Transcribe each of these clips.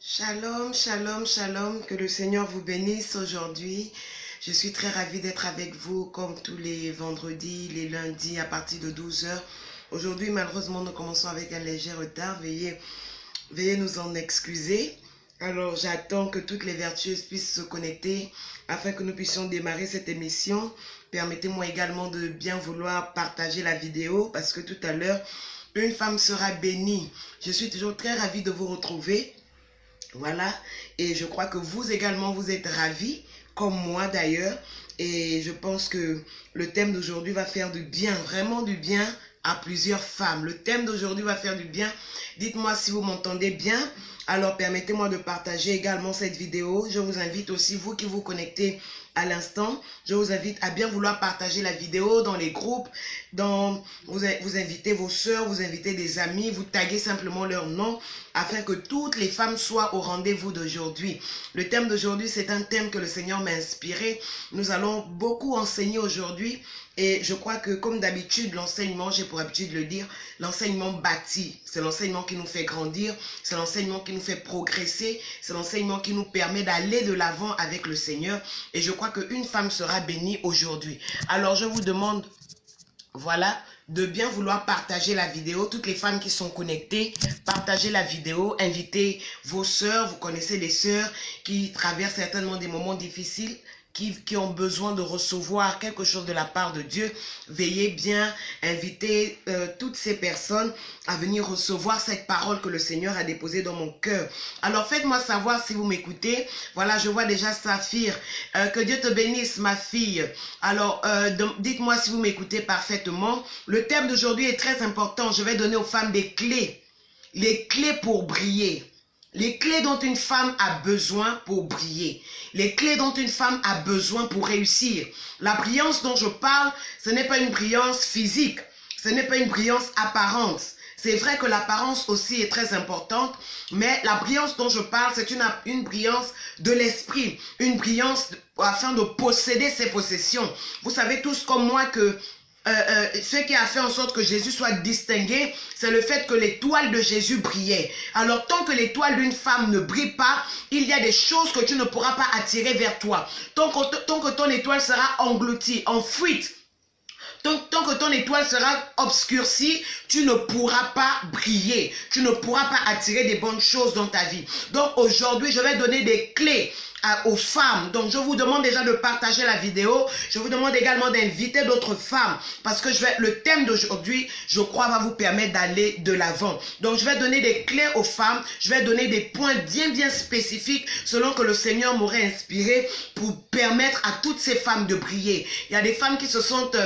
Shalom, shalom, shalom, que le Seigneur vous bénisse aujourd'hui. Je suis très ravie d'être avec vous comme tous les vendredis, les lundis à partir de 12 heures. Aujourd'hui, malheureusement, nous commençons avec un léger retard. Veuillez nous en excuser. Alors, j'attends que toutes les vertueuses puissent se connecter afin que nous puissions démarrer cette émission. Permettez-moi également de bien vouloir partager la vidéo parce que tout à l'heure, une femme sera bénie. Je suis toujours très ravie de vous retrouver. Voilà, et je crois que vous également, vous êtes ravis, comme moi d'ailleurs. Et je pense que le thème d'aujourd'hui va faire du bien, vraiment du bien à plusieurs femmes. Le thème d'aujourd'hui va faire du bien. Dites-moi si vous m'entendez bien. Alors, permettez-moi de partager également cette vidéo. Je vous invite aussi, vous qui vous connectez à l'instant, je vous invite à bien vouloir partager la vidéo dans les groupes. Vous invitez vos soeurs, vous invitez des amis, vous taguez simplement leur nom afin que toutes les femmes soient au rendez-vous d'aujourd'hui. Le thème d'aujourd'hui, c'est un thème que le Seigneur m'a inspiré. Nous allons beaucoup enseigner aujourd'hui. Et je crois que comme d'habitude, l'enseignement, j'ai pour habitude de le dire, l'enseignement bâtit. C'est l'enseignement qui nous fait grandir, c'est l'enseignement qui nous fait progresser, c'est l'enseignement qui nous permet d'aller de l'avant avec le Seigneur. Et je crois qu'une femme sera bénie aujourd'hui. Alors je vous demande, voilà, de bien vouloir partager la vidéo. Toutes les femmes qui sont connectées, partagez la vidéo, invitez vos sœurs. Vous connaissez des sœurs qui traversent certainement des moments difficiles, qui ont besoin de recevoir quelque chose de la part de Dieu. Veillez bien, invitez toutes ces personnes à venir recevoir cette parole que le Seigneur a déposée dans mon cœur. Alors faites-moi savoir si vous m'écoutez. Voilà, je vois déjà Saphir. Que Dieu te bénisse, ma fille. Alors, dites-moi si vous m'écoutez parfaitement. Le thème d'aujourd'hui est très important. Je vais donner aux femmes des clés. Les clés pour briller. Les clés dont une femme a besoin pour briller. Les clés dont une femme a besoin pour réussir. La brillance dont je parle, ce n'est pas une brillance physique. Ce n'est pas une brillance apparente. C'est vrai que l'apparence aussi est très importante, mais la brillance dont je parle, c'est une brillance de l'esprit. Une brillance afin de posséder ses possessions. Vous savez tous comme moi que ce qui a fait en sorte que Jésus soit distingué, c'est le fait que l'étoile de Jésus brillait. Alors, tant que l'étoile d'une femme ne brille pas, il y a des choses que tu ne pourras pas attirer vers toi. Tant que ton étoile sera engloutie, en fuite, tant que ton étoile sera obscurcie, tu ne pourras pas briller. Tu ne pourras pas attirer des bonnes choses dans ta vie. Donc, aujourd'hui, je vais donner des clés aux femmes. Donc, je vous demande déjà de partager la vidéo. Je vous demande également d'inviter d'autres femmes parce que le thème d'aujourd'hui, je crois, va vous permettre d'aller de l'avant. Donc, je vais donner des clés aux femmes. Je vais donner des points bien spécifiques selon que le Seigneur m'aurait inspiré pour permettre à toutes ces femmes de briller. Il y a des femmes qui se sentent,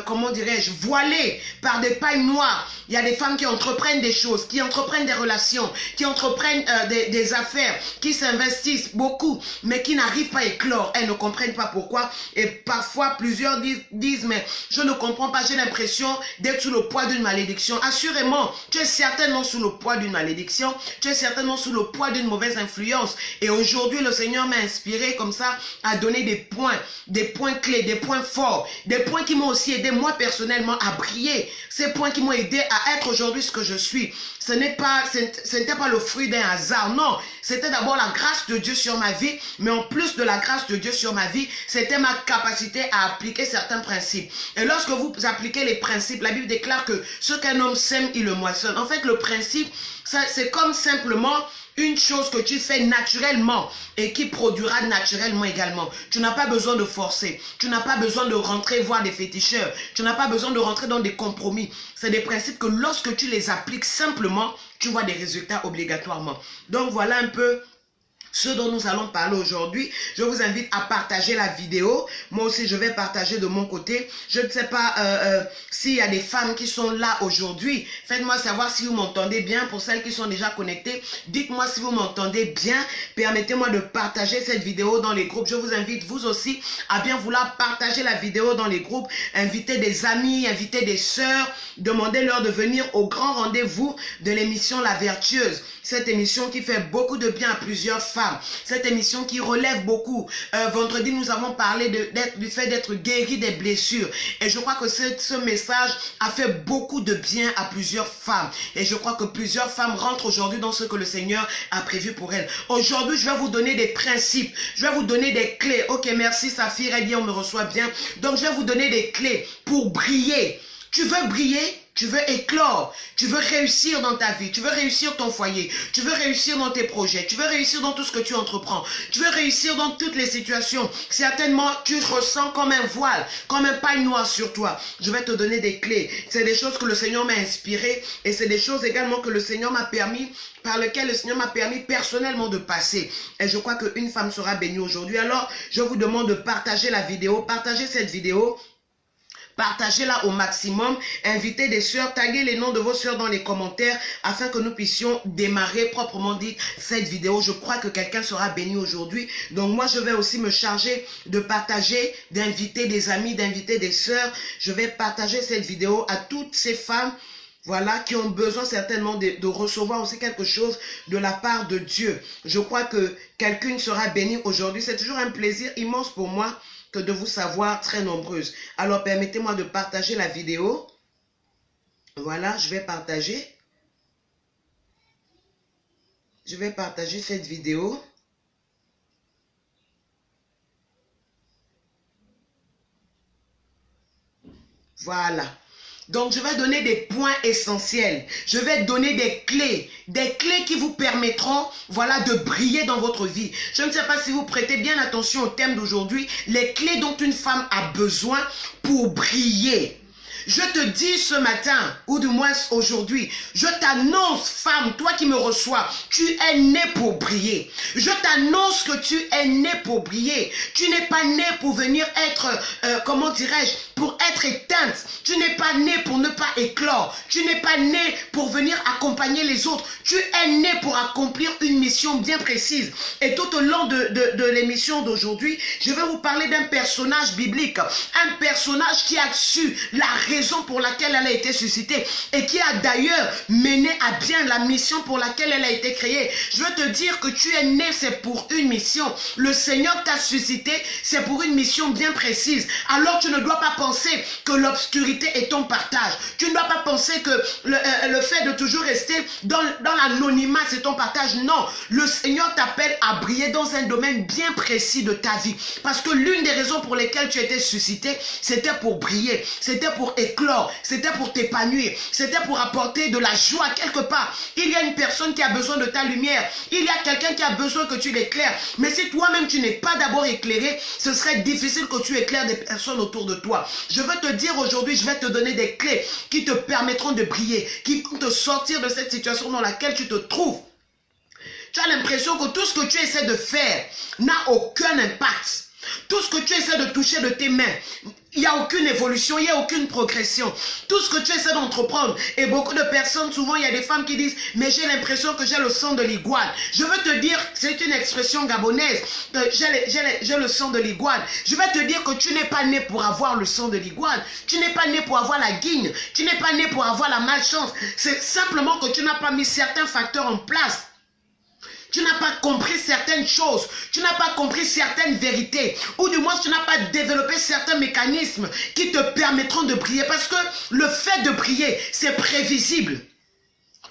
comment dirais-je, voilées par des pailles noires. Il y a des femmes qui entreprennent des choses, qui entreprennent des relations, qui entreprennent des affaires, qui s'investissent beaucoup, mais qui n'arrivent pas à éclore. Elles ne comprennent pas pourquoi. Et parfois, plusieurs disent, mais je ne comprends pas, j'ai l'impression d'être sous le poids d'une malédiction. Assurément, tu es certainement sous le poids d'une malédiction. Tu es certainement sous le poids d'une mauvaise influence. Et aujourd'hui, le Seigneur m'a inspiré comme ça à donner des points clés, des points forts, des points qui m'ont aussi aidé moi personnellement à briller. Ces points qui m'ont aidé à être aujourd'hui ce que je suis. Ce n'était pas le fruit d'un hasard, non. C'était d'abord la grâce de Dieu sur ma vie, mais en plus de la grâce de Dieu sur ma vie, c'était ma capacité à appliquer certains principes. Et lorsque vous appliquez les principes, la Bible déclare que ce qu'un homme sème, il le moissonne. En fait, le principe, c'est comme simplement une chose que tu fais naturellement et qui produira naturellement également. Tu n'as pas besoin de forcer. Tu n'as pas besoin de rentrer voir des féticheurs. Tu n'as pas besoin de rentrer dans des compromis. C'est des principes que lorsque tu les appliques simplement, tu vois des résultats obligatoirement. Donc voilà un peu ce dont nous allons parler aujourd'hui. Je vous invite à partager la vidéo. Moi aussi, je vais partager de mon côté. Je ne sais pas s'il y a des femmes qui sont là aujourd'hui. Faites-moi savoir si vous m'entendez bien. Pour celles qui sont déjà connectées, dites-moi si vous m'entendez bien. Permettez-moi de partager cette vidéo dans les groupes. Je vous invite, vous aussi, à bien vouloir partager la vidéo dans les groupes. Invitez des amis, invitez des sœurs. Demandez-leur de venir au grand rendez-vous de l'émission La Vertueuse. cette émission qui fait beaucoup de bien à plusieurs femmes. Cette émission qui relève beaucoup. Vendredi, nous avons parlé du fait d'être guéri des blessures. Et je crois que ce message a fait beaucoup de bien à plusieurs femmes. Et je crois que plusieurs femmes rentrent aujourd'hui dans ce que le Seigneur a prévu pour elles. Aujourd'hui, je vais vous donner des principes. Je vais vous donner des clés. Ok, merci Saphir, elle dit on me reçoit bien. Donc, je vais vous donner des clés pour briller. Tu veux briller? Tu veux éclore, tu veux réussir dans ta vie, tu veux réussir ton foyer, tu veux réussir dans tes projets, tu veux réussir dans tout ce que tu entreprends, tu veux réussir dans toutes les situations. Certainement, tu ressens comme un voile, comme un paille noire sur toi. Je vais te donner des clés. C'est des choses que le Seigneur m'a inspiré et c'est des choses également que le Seigneur m'a permis, par lesquelles le Seigneur m'a permis personnellement de passer. Et je crois qu'une femme sera bénie aujourd'hui. Alors, je vous demande de partager la vidéo, partagez cette vidéo. Partagez-la au maximum, invitez des sœurs, taguez les noms de vos sœurs dans les commentaires afin que nous puissions démarrer proprement dit cette vidéo. Je crois que quelqu'un sera béni aujourd'hui. Donc moi, je vais aussi me charger de partager, d'inviter des amis, d'inviter des sœurs. Je vais partager cette vidéo à toutes ces femmes, voilà, qui ont besoin certainement de recevoir aussi quelque chose de la part de Dieu. Je crois que quelqu'un sera béni aujourd'hui. C'est toujours un plaisir immense pour moi que de vous savoir très nombreuses. Alors, permettez-moi de partager la vidéo. Voilà, je vais partager. Je vais partager cette vidéo. Voilà. Donc, je vais donner des points essentiels. Je vais donner des clés qui vous permettront, voilà, de briller dans votre vie. Je ne sais pas si vous prêtez bien attention au thème d'aujourd'hui, les clés dont une femme a besoin pour briller. Je te dis ce matin, ou du moins aujourd'hui, je t'annonce, femme, toi qui me reçois, tu es née pour briller. Je t'annonce que tu es née pour briller. Tu n'es pas née pour venir être, comment dirais-je, pour être éteinte. Tu n'es pas née pour ne pas éclore. Tu n'es pas née pour venir accompagner les autres. Tu es née pour accomplir une mission bien précise. Et tout au long de l'émission d'aujourd'hui, je vais vous parler d'un personnage biblique. Un personnage qui a su la raison pour laquelle elle a été suscitée et qui a d'ailleurs mené à bien la mission pour laquelle elle a été créée. Je veux te dire que tu es né, c'est pour une mission. Le Seigneur t'a suscité, c'est pour une mission bien précise. Alors tu ne dois pas penser que l'obscurité est ton partage. Tu ne dois pas penser que le fait de toujours rester dans l'anonymat, c'est ton partage. Non, le Seigneur t'appelle à briller dans un domaine bien précis de ta vie. Parce que l'une des raisons pour lesquelles tu étais suscité, c'était pour briller, c'était pour éclore, c'était pour t'épanouir, c'était pour apporter de la joie quelque part. Il y a une personne qui a besoin de ta lumière, il y a quelqu'un qui a besoin que tu l'éclaires. Mais si toi-même tu n'es pas d'abord éclairé, ce serait difficile que tu éclaires des personnes autour de toi. Je veux te dire aujourd'hui, je vais te donner des clés qui te permettront de briller, qui vont te sortir de cette situation dans laquelle tu te trouves. Tu as l'impression que tout ce que tu essaies de faire n'a aucun impact. Tout ce que tu essaies de toucher de tes mains, il n'y a aucune évolution, il n'y a aucune progression. Tout ce que tu essaies d'entreprendre, et beaucoup de personnes, souvent il y a des femmes qui disent « mais j'ai l'impression que j'ai le sang de l'iguane ». Je veux te dire, c'est une expression gabonaise, j'ai le sang de l'iguane. Je vais te dire que tu n'es pas né pour avoir le sang de l'iguane. Tu n'es pas né pour avoir la guigne. Tu n'es pas né pour avoir la malchance. C'est simplement que tu n'as pas mis certains facteurs en place. Tu n'as pas compris certaines choses, tu n'as pas compris certaines vérités, ou du moins tu n'as pas développé certains mécanismes qui te permettront de briller. Parce que le fait de briller, c'est prévisible.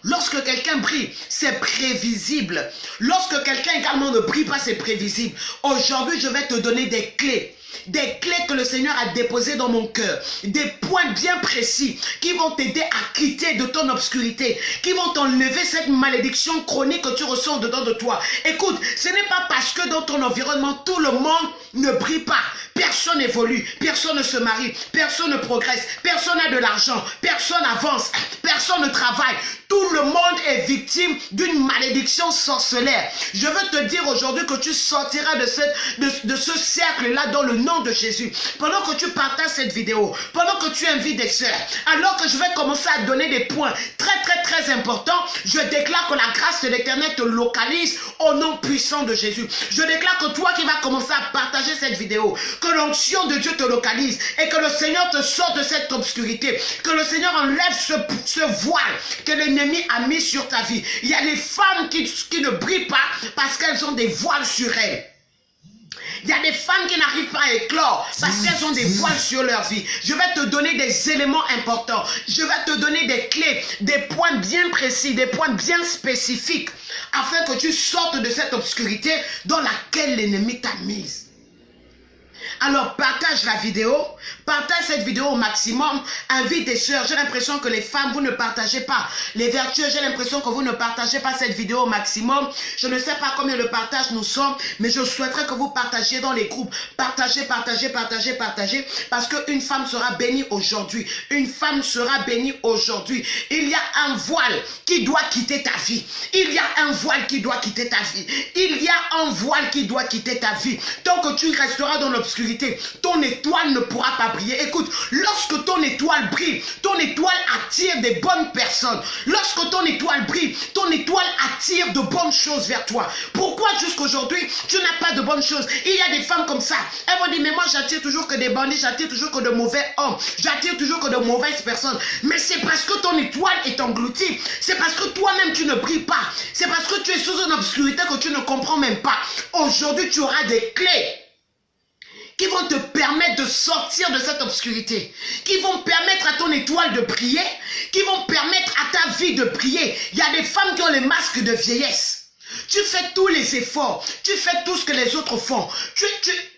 Lorsque quelqu'un brille, c'est prévisible. Lorsque quelqu'un également ne brille pas, c'est prévisible. Aujourd'hui, je vais te donner des clés. Des clés que le Seigneur a déposées dans mon cœur. Des points bien précis qui vont t'aider à quitter de ton obscurité. Qui vont t'enlever cette malédiction chronique que tu ressens dedans de toi. Écoute, ce n'est pas parce que dans ton environnement, tout le monde ne brille pas. Personne n'évolue, personne ne se marie, personne ne progresse, personne n'a de l'argent, personne n'avance, personne ne travaille. Tout le monde est victime d'une malédiction sorcellaire. Je veux te dire aujourd'hui que tu sortiras de ce cercle-là dans le nom de Jésus, pendant que tu partages cette vidéo, pendant que tu invites des sœurs, alors que je vais commencer à donner des points très importants, je déclare que la grâce de l'Éternel te localise au nom puissant de Jésus. Je déclare que toi qui vas commencer à partager cette vidéo, que l'onction de Dieu te localise et que le Seigneur te sorte de cette obscurité, que le Seigneur enlève ce voile que l'ennemi a mis sur ta vie. Il y a des femmes qui ne brillent pas parce qu'elles ont des voiles sur elles. Il y a des femmes qui n'arrivent pas à éclore parce qu'elles ont des voiles sur leur vie. Je vais te donner des éléments importants. Je vais te donner des clés, des points bien précis, des points bien spécifiques afin que tu sortes de cette obscurité dans laquelle l'ennemi t'a mise. Alors partage la vidéo, partage cette vidéo au maximum, invite des sœurs. J'ai l'impression que les femmes, vous ne partagez pas. Les vertueux, j'ai l'impression que vous ne partagez pas cette vidéo au maximum. Je ne sais pas combien de partages nous sommes, mais je souhaiterais que vous partagiez dans les groupes. Partagez, parce qu'une femme sera bénie aujourd'hui. Une femme sera bénie aujourd'hui. Il y a un voile qui doit quitter ta vie. Il y a un voile qui doit quitter ta vie. Il y a un voile qui doit quitter ta vie. Tant que tu resteras dans l'obscurité, ton étoile ne pourra pas briller. Écoute, lorsque ton étoile brille, ton étoile attire des bonnes personnes. Lorsque ton étoile brille, ton étoile attire de bonnes choses vers toi. Pourquoi jusqu'aujourd'hui, tu n'as pas de bonnes choses? Il y a des femmes comme ça. Elles vont dire, mais moi j'attire toujours que des bandits, j'attire toujours que de mauvais hommes, j'attire toujours que de mauvaises personnes. Mais c'est parce que ton étoile est engloutie. C'est parce que toi-même tu ne brilles pas. C'est parce que tu es sous une obscurité que tu ne comprends même pas. Aujourd'hui, tu auras des clés qui vont te permettre de sortir de cette obscurité, qui vont permettre à ton étoile de briller, qui vont permettre à ta vie de briller. Il y a des femmes qui ont les masques de vieillesse. Tu fais tous les efforts, tu fais tout ce que les autres font.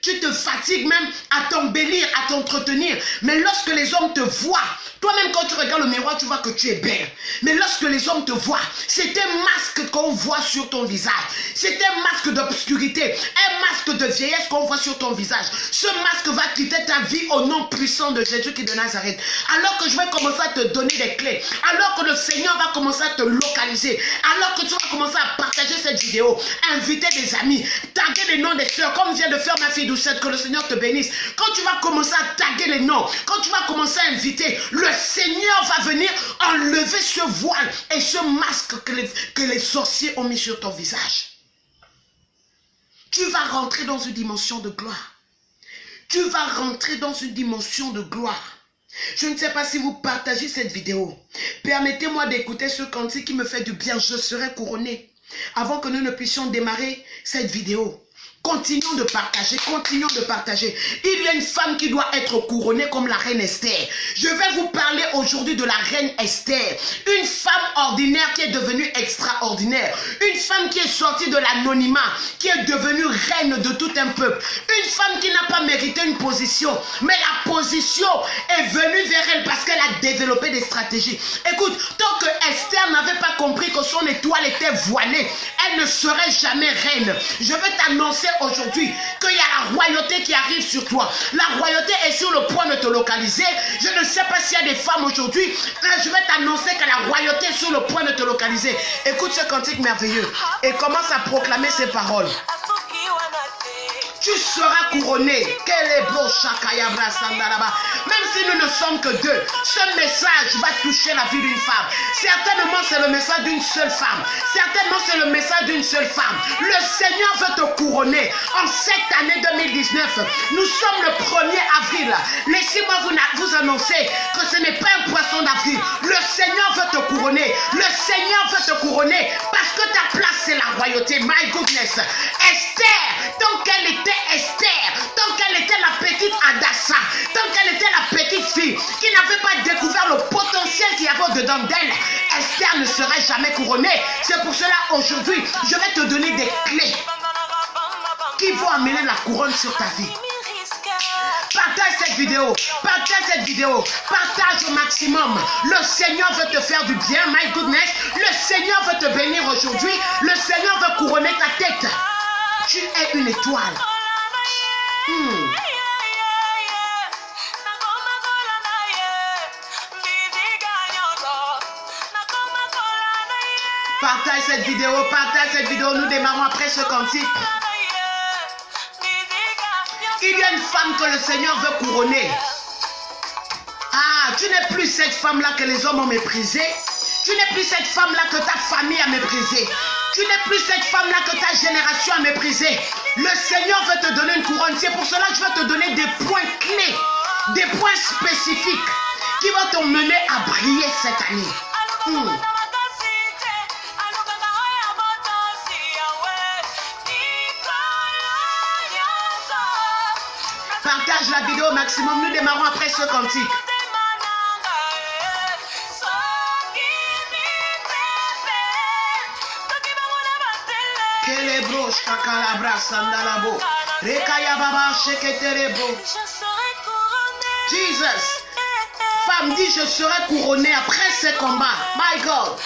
Tu te fatigues même à t'embellir, à t'entretenir. Mais lorsque les hommes te voient, toi-même quand tu regardes le miroir, tu vois que tu es belle. Mais lorsque les hommes te voient, c'est un masque qu'on voit sur ton visage. C'est un masque d'obscurité, un masque de vieillesse qu'on voit sur ton visage. Ce masque va quitter ta vie au nom puissant de Jésus qui est de Nazareth. Alors que je vais commencer à te donner des clés, alors que le Seigneur va commencer à te localiser, alors que tu vas commencer à partager cette vidéo, inviter des amis, taguer les noms des sœurs, comme vient de faire ma fille Doucette, que le Seigneur te bénisse. Quand tu vas commencer à taguer les noms, quand tu vas commencer à inviter, le Seigneur va venir enlever ce voile et ce masque que les sorciers ont mis sur ton visage. Tu vas rentrer dans une dimension de gloire. Tu vas rentrer dans une dimension de gloire. Je ne sais pas si vous partagez cette vidéo. Permettez-moi d'écouter ce cantique qui me fait du bien. Je serai couronné. Avant que nous ne puissions démarrer cette vidéo, continuons de partager, continuons de partager. Il y a une femme qui doit être couronnée comme la reine Esther. Je vais vous parler aujourd'hui de la reine Esther. Une femme ordinaire qui est devenue extraordinaire. Une femme qui est sortie de l'anonymat, qui est devenue reine de tout un peuple. Une femme qui n'a pas mérité une position, mais la position est venue vers elle parce qu'elle a développé des stratégies. Écoute, tant que Esther n'avait pas compris que son étoile était voilée, elle ne serait jamais reine. Je vais t'annoncer aujourd'hui qu'il y a la royauté qui arrive sur toi. La royauté est sur le point de te localiser. Je ne sais pas s'il y a des femmes aujourd'hui. Je vais t'annoncer que la royauté est sur le point de te localiser. Écoute ce cantique merveilleux et commence à proclamer ces paroles. Tu seras couronné. Même si nous ne sommes que deux, ce message va toucher la vie d'une femme. Certainement, c'est le message d'une seule femme. Certainement, c'est le message d'une seule femme. Le Seigneur veut te couronner. En cette année 2019, nous sommes le 1er avril. Laissez-moi vous annoncer que ce n'est pas un poisson d'avril. Le Seigneur veut te couronner. Le Seigneur veut te couronner parce que ta place, c'est la royauté. My goodness. Esther, tant qu'elle était Esther, tant qu'elle était la petite Adassa, tant qu'elle était la petite fille qui n'avait pas découvert le potentiel qu'il y avait au-dedans d'elle, Esther ne serait jamais couronnée. C'est pour cela aujourd'hui, je vais te donner des clés qui vont amener la couronne sur ta vie. Partage cette vidéo, partage au maximum. Le Seigneur veut te faire du bien, my goodness. Le Seigneur veut te bénir aujourd'hui. Le Seigneur veut couronner ta tête. Tu es une étoile. Partage cette vidéo, nous démarrons après ce cantique. Il y a une femme que le Seigneur veut couronner. Ah, tu n'es plus cette femme-là que les hommes ont méprisée. Tu n'es plus cette femme-là que ta famille a méprisée. Tu n'es plus cette femme-là que ta génération a méprisée. Le Seigneur veut te donner une couronne. C'est pour cela que je vais te donner des points clés, des points spécifiques qui vont te mener à briller cette année. Partage la vidéo au maximum. Nous démarrons après ce cantique. Jesus. Femme dit, je serai couronnée après ce combat. My God.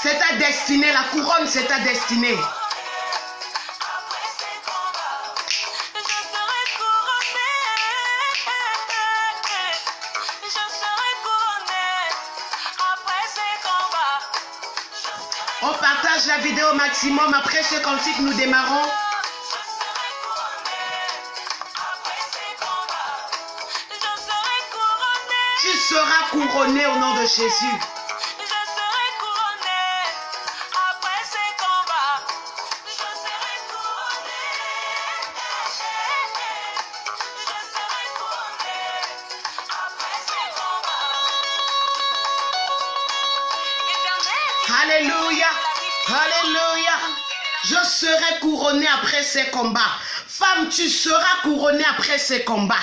C'est ta destinée. La couronne, c'est ta destinée. On partage la vidéo au maximum. Après ce cantique, nous démarrons. Tu seras couronné au nom de Jésus. Alléluia, alléluia. Je serai couronné après ces combats. Femme, tu seras couronnée après ces combats.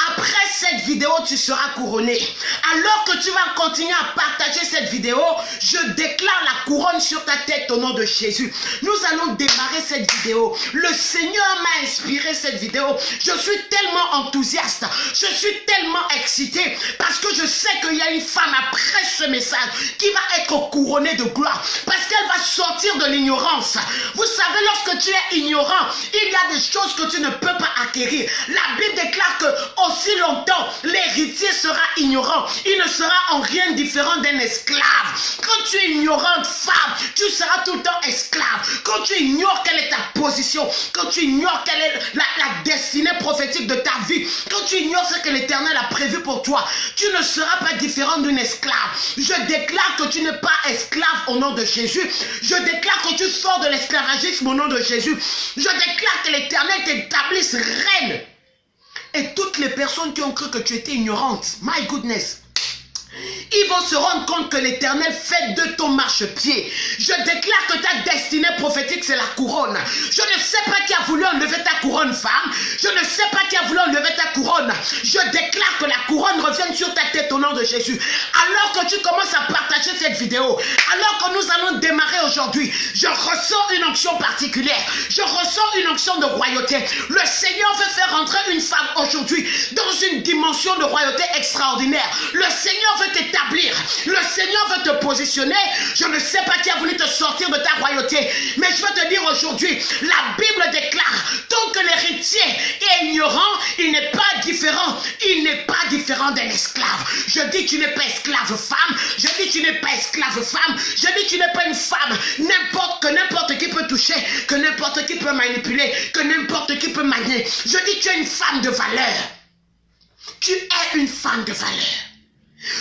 Après cette vidéo, tu seras couronnée. Alors que tu vas continuer à partager cette vidéo, je déclare la couronne sur ta tête au nom de Jésus. Nous allons démarrer cette vidéo. Le Seigneur m'a inspiré cette vidéo. Je suis tellement enthousiaste. Je suis tellement excitée parce que je sais qu'il y a une femme après ce message qui va être couronnée de gloire. Parce qu'elle va sortir de l'ignorance. Vous savez, lorsque tu es ignorant, il y a des choses que tu ne peux pas acquérir. La Bible déclare que aussi longtemps l'héritier sera ignorant, il ne sera en rien différent d'un esclave. Quand tu es ignorante, femme, tu seras tout le temps esclave. Quand tu ignores quelle est ta position, quand tu ignores quelle est la destinée prophétique de ta vie, quand tu ignores ce que l'Éternel a prévu pour toi, tu ne seras pas différent d'une esclave. Je déclare que tu n'es pas esclave au nom de Jésus. Je déclare que tu sors de l'esclavagisme au nom de Jésus. Je déclare que l'Éternel t'établisse reine. Et toutes les personnes qui ont cru que tu étais ignorante, my goodness, ils vont se rendre compte que l'Éternel fait de ton marchepied. Je déclare que ta destinée prophétique, c'est la couronne. Je ne sais pas qui a voulu enlever ta couronne, femme. Je ne sais pas qui a voulu enlever ta couronne. Je déclare que la couronne revienne sur ta tête au nom de Jésus. Alors que tu commences à partager cette vidéo, alors que nous allons démarrer aujourd'hui, je ressens une onction particulière. Je ressens une onction de royauté. Le Seigneur veut faire rentrer une femme aujourd'hui dans une dimension de royauté extraordinaire. Le Seigneur veut t'établir. Le Seigneur veut te positionner. Je ne sais pas qui a voulu te sortir de ta royauté, mais je veux te dire aujourd'hui, la Bible déclare, tant que l'héritier est ignorant, il n'est pas différent. Il n'est pas différent d'un esclave. Je dis tu n'es pas esclave femme. Je dis tu n'es pas esclave femme. Je dis tu n'es pas une femme n'importe qui peut toucher, que n'importe qui peut manipuler, que n'importe qui peut manier. Je dis tu es une femme de valeur. Tu es une femme de valeur.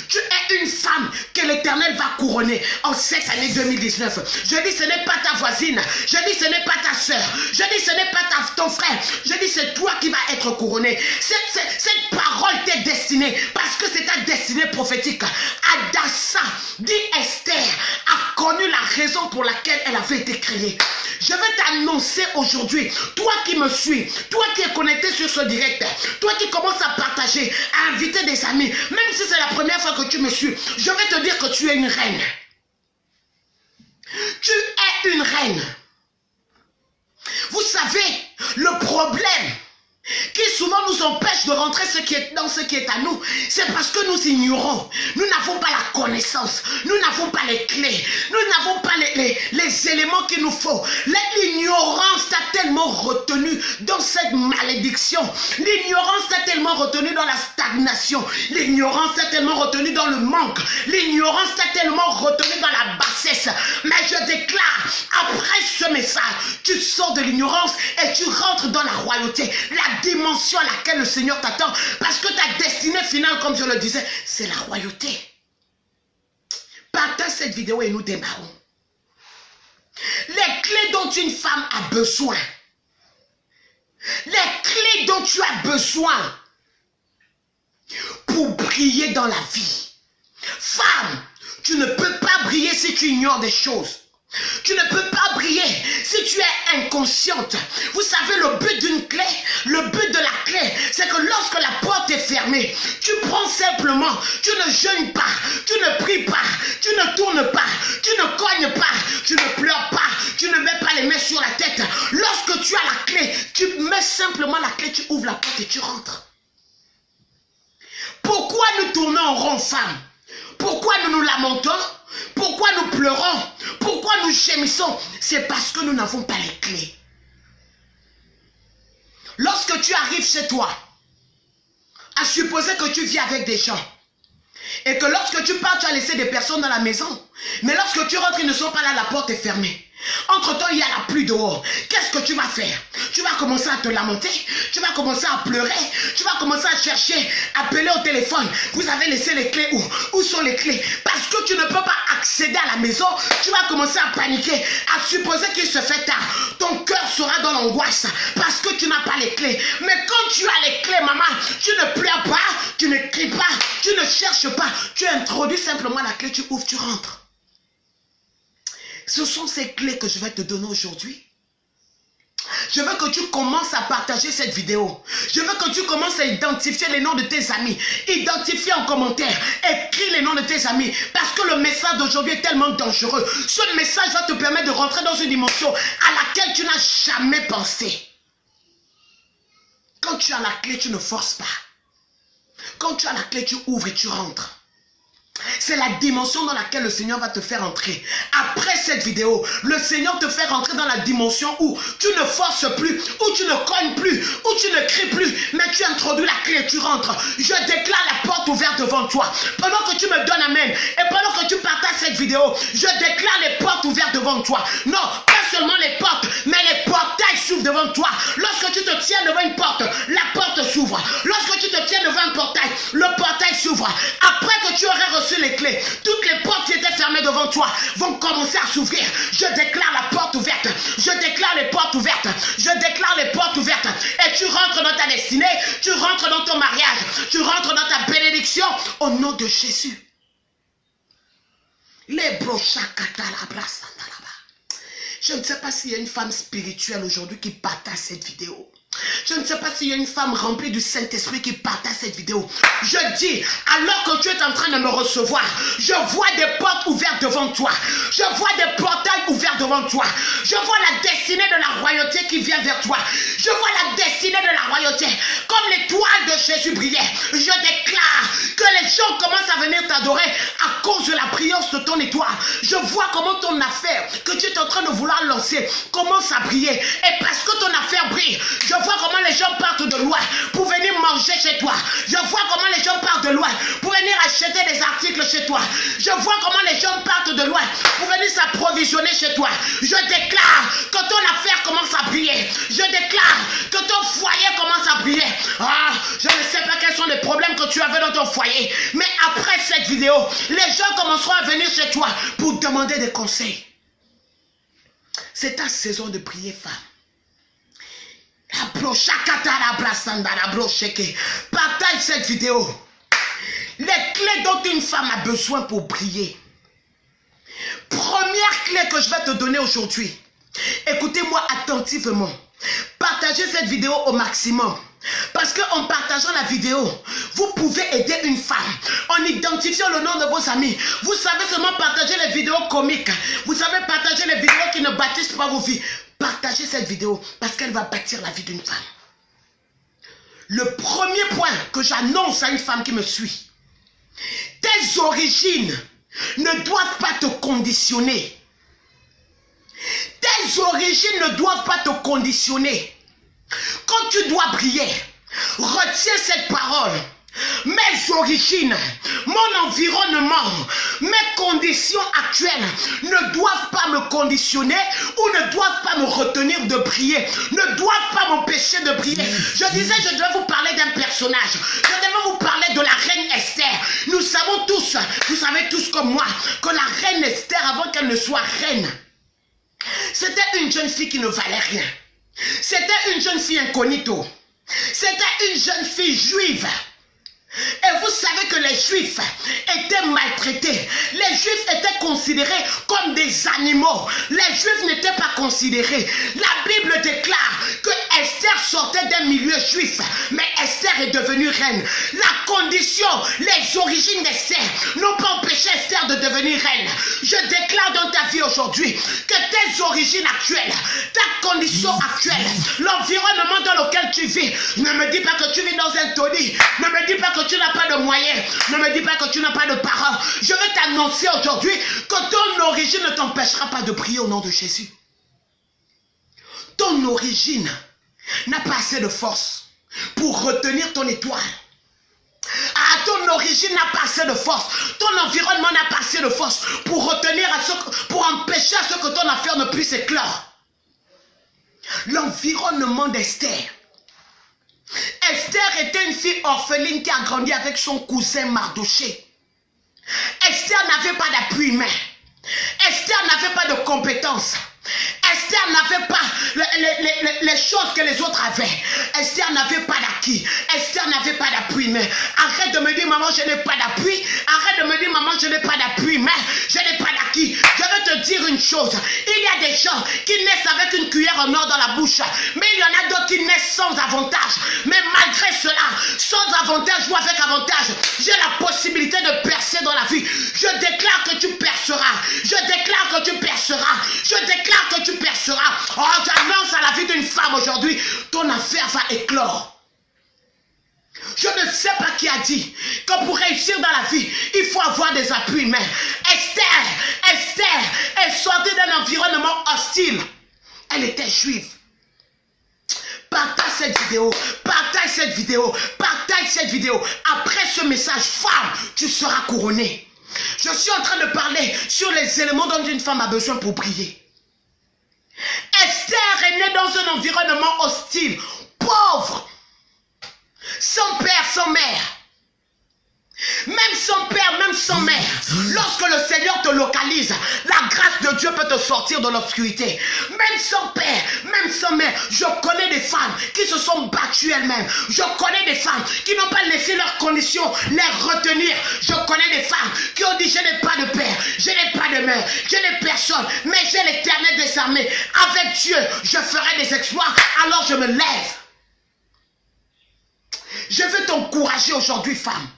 Tu es une femme que l'Éternel va couronner en cette année 2019. Je dis ce n'est pas ta voisine. Je dis ce n'est pas ta soeur. Je dis ce n'est pas ton frère. Je dis c'est toi qui vas être couronné. Cette parole t'est destinée parce que c'est ta destinée prophétique. Adassa, dit Esther, a connu la raison pour laquelle elle avait été créée. Je vais t'annoncer aujourd'hui, toi qui me suis, toi qui es connecté sur ce direct, toi qui commences à partager, à inviter des amis, même si c'est la première fois que tu me suis, je vais te dire que tu es une reine. Tu es une reine. Vous savez, le problème qui souvent nous empêche de rentrer dans ce qui est à nous, c'est parce que nous ignorons. Nous n'avons pas la connaissances, nous n'avons pas les clés, nous n'avons pas les éléments qu'il nous faut. L'ignorance t'a tellement retenu dans cette malédiction. L'ignorance t'a tellement retenu dans la stagnation. L'ignorance t'a tellement retenu dans le manque. L'ignorance t'a tellement retenu dans la bassesse. Mais je déclare, après ce message, tu sors de l'ignorance et tu rentres dans la royauté, la dimension à laquelle le Seigneur t'attend. Parce que ta destinée finale, comme je le disais, c'est la royauté. Partage cette vidéo et nous démarrons. Les clés dont une femme a besoin. Les clés dont tu as besoin pour briller dans la vie. Femme, tu ne peux pas briller si tu ignores des choses. Tu ne peux pas briller si tu es inconsciente. Vous savez, le but d'une clé, le but de la clé, c'est que lorsque la porte est fermée, tu prends simplement, tu ne jeûnes pas, tu ne pries pas, tu ne tournes pas, tu ne cognes pas, tu ne pleures pas, tu ne mets pas les mains sur la tête. Lorsque tu as la clé, tu mets simplement la clé, tu ouvres la porte et tu rentres. Pourquoi nous tournons en rond, femme? Pourquoi nous nous lamentons? Pourquoi nous pleurons? Pourquoi nous gémissons? C'est parce que nous n'avons pas les clés. Lorsque tu arrives chez toi, à supposer que tu vis avec des gens, et que lorsque tu pars, tu as laissé des personnes dans la maison, mais lorsque tu rentres, ils ne sont pas là, la porte est fermée. Entre-temps, il y a la pluie dehors. Qu'est-ce que tu vas faire? Tu vas commencer à te lamenter, tu vas commencer à pleurer, tu vas commencer à chercher, appeler au téléphone. Vous avez laissé les clés où? Où sont les clés? Parce que tu ne peux pas accéder à la maison, tu vas commencer à paniquer, à supposer qu'il se fait tard. Ton cœur sera dans l'angoisse parce que tu n'as pas les clés. Mais quand tu as les clés, maman, tu ne pleures pas, tu ne cries pas, tu ne cherches pas, tu introduis simplement la clé, tu ouvres, tu rentres. Ce sont ces clés que je vais te donner aujourd'hui. Je veux que tu commences à partager cette vidéo. Je veux que tu commences à identifier les noms de tes amis. Identifie en commentaire. Écris les noms de tes amis. Parce que le message d'aujourd'hui est tellement dangereux. Ce message va te permettre de rentrer dans une dimension à laquelle tu n'as jamais pensé. Quand tu as la clé, tu ne forces pas. Quand tu as la clé, tu ouvres et tu rentres. C'est la dimension dans laquelle le Seigneur va te faire entrer. Après cette vidéo, le Seigneur te fait rentrer dans la dimension où tu ne forces plus, où tu ne cognes plus, où tu ne cries plus, mais tu introduis la clé et tu rentres. Je déclare la porte ouverte devant toi. Pendant que tu me donnes amen, et pendant que tu partages cette vidéo, je déclare les portes ouvertes devant toi. Non, pas seulement les portes, mais les portails s'ouvrent devant toi. Lorsque tu te tiens devant une porte, la porte s'ouvre. Lorsque tu te tiens devant un portail, le portail s'ouvre. Après que tu aurais reçu les clés, toutes les portes qui étaient fermées devant toi vont commencer à s'ouvrir. Je déclare la porte ouverte. Je déclare les portes ouvertes. Je déclare les portes ouvertes. Et tu rentres dans ta destinée. Tu rentres dans ton mariage. Tu rentres dans ta bénédiction au nom de Jésus. Les brochakata la brasanda là-bas. Je ne sais pas s'il y a une femme spirituelle aujourd'hui qui partage cette vidéo. Je ne sais pas s'il y a une femme remplie du Saint-Esprit qui partage cette vidéo. Je dis, alors que tu es en train de me recevoir, je vois des portes ouvertes devant toi. Je vois des portails ouverts devant toi. Je vois la destinée de la royauté qui vient vers toi. Je vois la destinée de la royauté. Comme l'étoile de Jésus brillait. Je déclare que les gens commencent à venir t'adorer à cause de la brillance de ton étoile. Je vois comment ton affaire que tu es en train de vouloir lancer commence à briller. Et parce que ton affaire brille, je vois comment les gens partent de loin pour venir manger chez toi. Je vois comment les gens partent de loin pour venir acheter des articles chez toi. Je vois comment les gens partent de loin pour venir s'approvisionner chez toi. Je déclare que ton affaire commence à briller. Je déclare que ton foyer commence à briller. Ah, je ne sais pas quels sont les problèmes que tu avais dans ton foyer. Mais après cette vidéo, les gens commenceront à venir chez toi pour demander des conseils. C'est ta saison de prier, femme. Partage cette vidéo. Les clés dont une femme a besoin pour briller. Première clé que je vais te donner aujourd'hui. Écoutez-moi attentivement. Partagez cette vidéo au maximum. Parce qu'en partageant la vidéo, vous pouvez aider une femme. En identifiant le nom de vos amis. Vous savez seulement partager les vidéos comiques. Vous savez partager les vidéos qui ne bâtissent pas vos vies. Partagez cette vidéo parce qu'elle va bâtir la vie d'une femme. Le premier point que j'annonce à une femme qui me suit. Tes origines ne doivent pas te conditionner. Tes origines ne doivent pas te conditionner. Quand tu dois prier, retiens cette parole. Mes origines, mon environnement, mes conditions actuelles ne doivent pas me conditionner ou ne doivent pas me retenir de prier, ne doivent pas m'empêcher de prier. Je disais, je devais vous parler d'un personnage. Je devais vous parler de la reine Esther. Nous savons tous, vous savez tous comme moi, que la reine Esther, avant qu'elle ne soit reine, c'était une jeune fille qui ne valait rien. C'était une jeune fille incognito. C'était une jeune fille juive. Et vous savez que les Juifs étaient maltraités. Les Juifs étaient considérés comme des animaux. Les Juifs n'étaient pas considérés. La Bible déclare que Esther sortait d'un milieu juif, mais Esther est devenue reine. La condition, les origines d'Esther n'ont pas empêché Esther de devenir reine. Je déclare dans ta vie aujourd'hui que tes origines actuelles, ta condition actuelle, l'environnement dans lequel tu vis, ne me dis pas que tu vis dans un taudis, ne me dis pas que tu n'as pas de moyens, ne me dis pas que tu n'as pas de parents. Je vais t'annoncer aujourd'hui que ton origine ne t'empêchera pas de prier au nom de Jésus. Ton origine n'a pas assez de force pour retenir ton étoile. Ah, ton origine n'a pas assez de force. Ton environnement n'a pas assez de force pour retenir pour empêcher à ce que ton affaire ne puisse éclore. L'environnement d'Esther. Esther était une fille orpheline qui a grandi avec son cousin Mardoché. Esther n'avait pas d'appui humain. Esther n'avait pas de compétences. Esther n'avait pas les choses que les autres avaient. Esther n'avait pas d'acquis. Esther n'avait pas d'appui humain. Arrête de me dire, maman, je n'ai pas d'appui. Arrête de me dire, maman, je n'ai pas d'appui humain. Je n'ai pas d'acquis. Je vais te dire une chose. Il y a des gens qui naissent avec une cuillère en or dans la bouche. Mais il y en a d'autres qui naissent sans avantage. Mais malgré cela, sans avantage ou avec avantage, j'ai la possibilité de percer dans la vie. Je déclare que tu perceras. Je déclare que tu perceras. Je déclare que tu perceras. Oh, j'annonce à la vie d'une femme aujourd'hui, ton affaire va éclore. Je ne sais pas qui a dit que pour réussir dans la vie, il faut avoir des appuis humains. Esther est sortie d'un environnement hostile. Elle était juive. Partage cette vidéo, partage cette vidéo, partage cette vidéo. Après ce message, femme, tu seras couronnée. Je suis en train de parler sur les éléments dont une femme a besoin pour prier. Esther est née dans un environnement hostile, pauvre, sans père, sans mère. Même sans père, même sans mère, lorsque le Seigneur te localise, la grâce de Dieu peut te sortir de l'obscurité. Même sans père, même sans mère, je connais des femmes qui se sont battues elles-mêmes. Je connais des femmes qui n'ont pas laissé leurs conditions les retenir. Je connais des femmes qui ont dit, je n'ai pas de père, je n'ai pas de mère, je n'ai personne, mais j'ai l'Éternel des armées. Avec Dieu, je ferai des exploits, alors je me lève. Je veux t'encourager aujourd'hui, femme.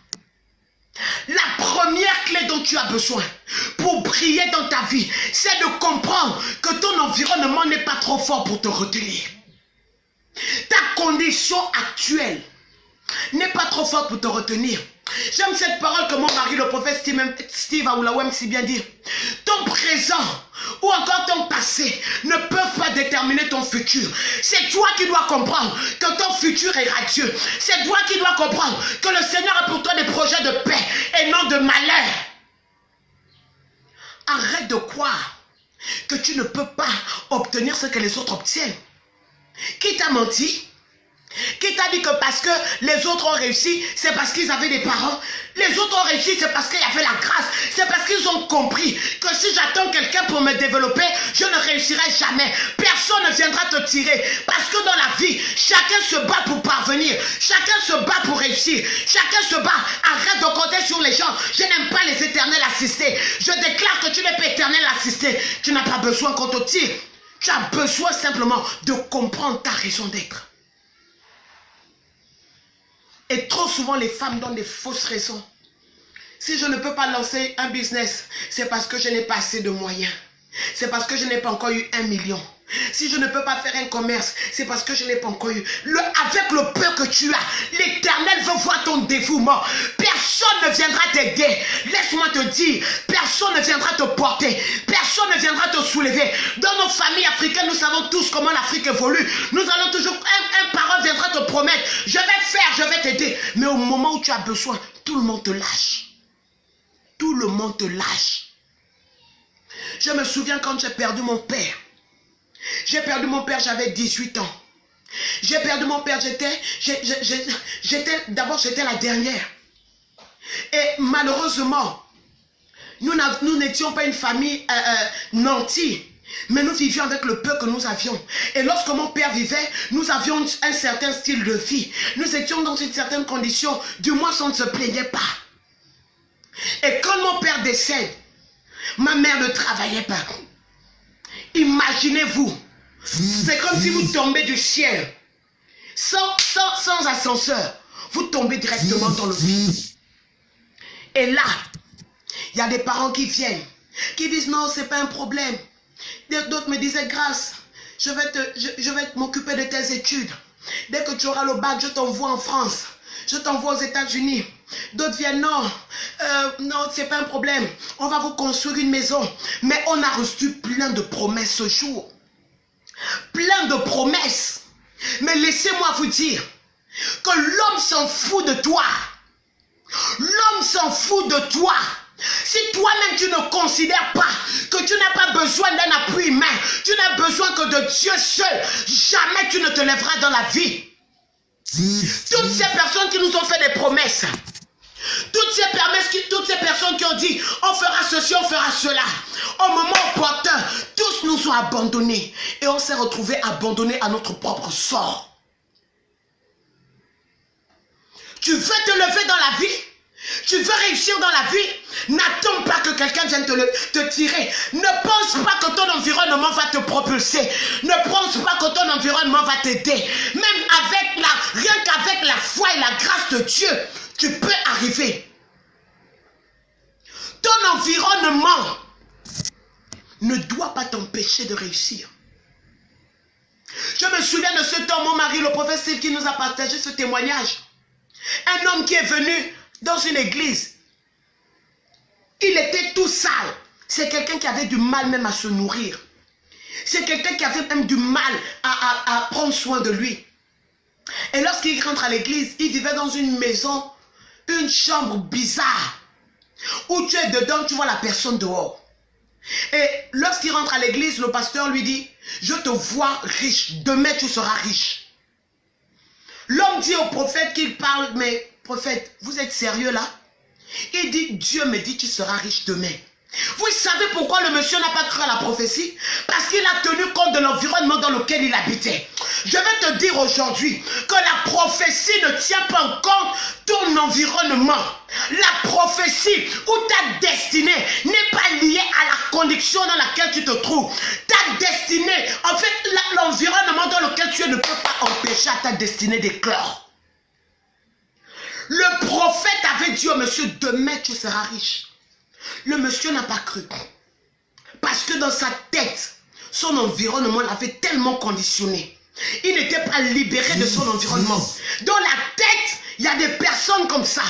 La première clé dont tu as besoin pour briller dans ta vie, c'est de comprendre que ton environnement n'est pas trop fort pour te retenir. Ta condition actuelle n'est pas trop forte pour te retenir. J'aime cette parole que mon mari, le prophète Steve Aoulawem, si bien dire. Ton présent ou encore ton passé ne peuvent pas déterminer ton futur. C'est toi qui dois comprendre que ton futur est radieux. C'est toi qui dois comprendre que le Seigneur a pour toi des projets de paix et non de malheur. Arrête de croire que tu ne peux pas obtenir ce que les autres obtiennent. Qui t'a menti? Qui t'a dit que parce que les autres ont réussi, c'est parce qu'ils avaient des parents? Les autres ont réussi, c'est parce qu'il y avait la grâce. C'est parce qu'ils ont compris que si j'attends quelqu'un pour me développer, je ne réussirai jamais. Personne ne viendra te tirer. Parce que dans la vie, chacun se bat pour parvenir. Chacun se bat pour réussir. Chacun se bat. Arrête de compter sur les gens. Je n'aime pas les éternels assistés. Je déclare que tu n'es pas éternel assisté. Tu n'as pas besoin qu'on te tire. Tu as besoin simplement de comprendre ta raison d'être. Et trop souvent, les femmes donnent des fausses raisons. Si je ne peux pas lancer un business, c'est parce que je n'ai pas assez de moyens. C'est parce que je n'ai pas encore eu 1 million. Si je ne peux pas faire un commerce, c'est parce que je n'ai pas encore eu. Avec le peu que tu as, l'Éternel veut voir ton dévouement. Personne ne viendra t'aider. Laisse-moi te dire, personne personne ne viendra te porter, personne ne viendra te soulever. Dans nos familles africaines, nous savons tous comment l'Afrique évolue. Nous allons toujours, un parent viendra te promettre, je vais faire, je vais t'aider. Mais au moment où tu as besoin, tout le monde te lâche. Tout le monde te lâche. Je me souviens quand j'ai perdu mon père. J'ai perdu mon père, j'avais 18 ans. J'ai perdu mon père, d'abord j'étais la dernière. Et malheureusement, nous n'étions pas une famille nantie, mais nous vivions avec le peu que nous avions. Et lorsque mon père vivait, nous avions un certain style de vie. Nous étions dans une certaine condition, du moins on ne se plaignait pas. Et quand mon père décède, ma mère ne travaillait pas. Imaginez-vous, c'est comme si vous tombez du ciel, sans ascenseur, vous tombez directement dans le vide. Et là, il y a des parents qui viennent, qui disent non, c'est pas un problème. D'autres me disaient grâce, je vais m'occuper de tes études. Dès que tu auras le bac, je t'envoie en France, je t'envoie aux États-Unis. D'autres viennent, non, c'est pas un problème. On va vous construire une maison. Mais on a reçu plein de promesses ce jour. Plein de promesses. Mais laissez-moi vous dire que l'homme s'en fout de toi. L'homme s'en fout de toi. Si toi-même tu ne considères pas que tu n'as pas besoin d'un appui humain, tu n'as besoin que de Dieu seul, jamais tu ne te lèveras dans la vie. Toutes ces personnes qui nous ont fait des promesses, toutes ces personnes qui ont dit on fera ceci, on fera cela, au moment opportun, tous nous ont abandonnés et on s'est retrouvés abandonnés à notre propre sort. Tu veux te lever dans la vie? Tu veux réussir dans la vie? N'attends pas que quelqu'un vienne te tirer. Ne pense pas que ton environnement va te propulser. Ne pense pas que ton environnement va t'aider. Même rien qu'avec la foi et la grâce de Dieu, tu peux arriver. Ton environnement ne doit pas t'empêcher de réussir. Je me souviens de ce temps, mon mari, le prophète Steve, qui nous a partagé ce témoignage. Un homme qui est venu dans une église. Il était tout sale. C'est quelqu'un qui avait du mal même à se nourrir. C'est quelqu'un qui avait même du mal à prendre soin de lui. Et lorsqu'il rentre à l'église, il vivait dans une maison, une chambre bizarre, où tu es dedans, tu vois la personne dehors. Et lorsqu'il rentre à l'église, le pasteur lui dit, je te vois riche, demain tu seras riche. L'homme dit au prophète qu'il parle, mais prophète, vous êtes sérieux là? Il dit, Dieu me dit, tu seras riche demain. Vous savez pourquoi le monsieur n'a pas cru à la prophétie? Parce qu'il a tenu compte de l'environnement dans lequel il habitait. Je vais te dire aujourd'hui que la prophétie ne tient pas en compte ton environnement. La prophétie ou ta destinée n'est pas liée à la condition dans laquelle tu te trouves. Ta destinée, en fait, l'environnement dans lequel tu es ne peut pas empêcher à ta destinée d'éclore. Le prophète avait dit au monsieur, demain tu seras riche. Le monsieur n'a pas cru. Parce que dans sa tête, son environnement l'avait tellement conditionné. Il n'était pas libéré de son environnement. Dans la tête, il y a des personnes comme ça.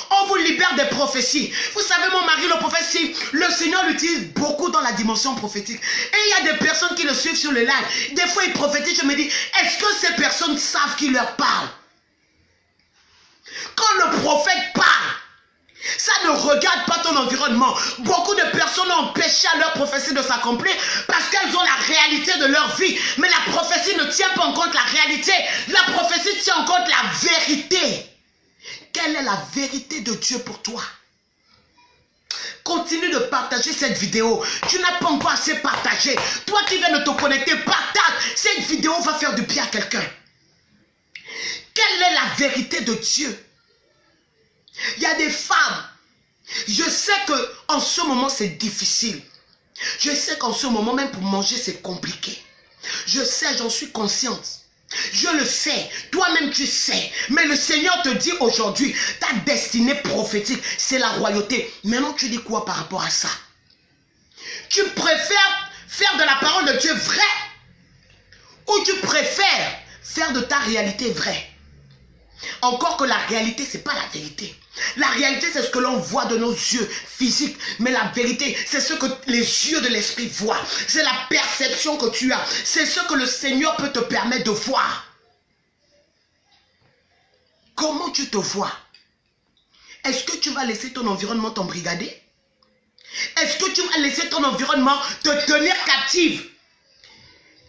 On vous libère des prophéties. Vous savez, mon mari, le prophète, le Seigneur l'utilise beaucoup dans la dimension prophétique. Et il y a des personnes qui le suivent sur le live. Des fois, il prophétise, je me dis, est-ce que ces personnes savent qu'il leur parle? Quand le prophète parle, ça ne regarde pas ton environnement. Beaucoup de personnes ont empêché à leur prophétie de s'accomplir parce qu'elles ont la réalité de leur vie. Mais la prophétie ne tient pas en compte la réalité. La prophétie tient en compte la vérité. Quelle est la vérité de Dieu pour toi? Continue de partager cette vidéo. Tu n'as pas encore assez partagé. Toi qui viens de te connecter, partage. Cette vidéo va faire du bien à quelqu'un. Quelle est la vérité de Dieu? Il y a des femmes. Je sais qu'en ce moment c'est difficile. Je sais qu'en ce moment même pour manger c'est compliqué. Je sais, j'en suis consciente. Je le sais, toi-même tu sais. Mais le Seigneur te dit aujourd'hui, ta destinée prophétique, c'est la royauté. Maintenant tu dis quoi par rapport à ça? Tu préfères faire de la parole de Dieu vraie? Ou tu préfères faire de ta réalité vraie? Encore que la réalité, ce n'est pas la vérité. La réalité, c'est ce que l'on voit de nos yeux physiques. Mais la vérité, c'est ce que les yeux de l'esprit voient. C'est la perception que tu as. C'est ce que le Seigneur peut te permettre de voir. Comment tu te vois? Est-ce que tu vas laisser ton environnement t'embrigader? Est-ce que tu vas laisser ton environnement te tenir captive?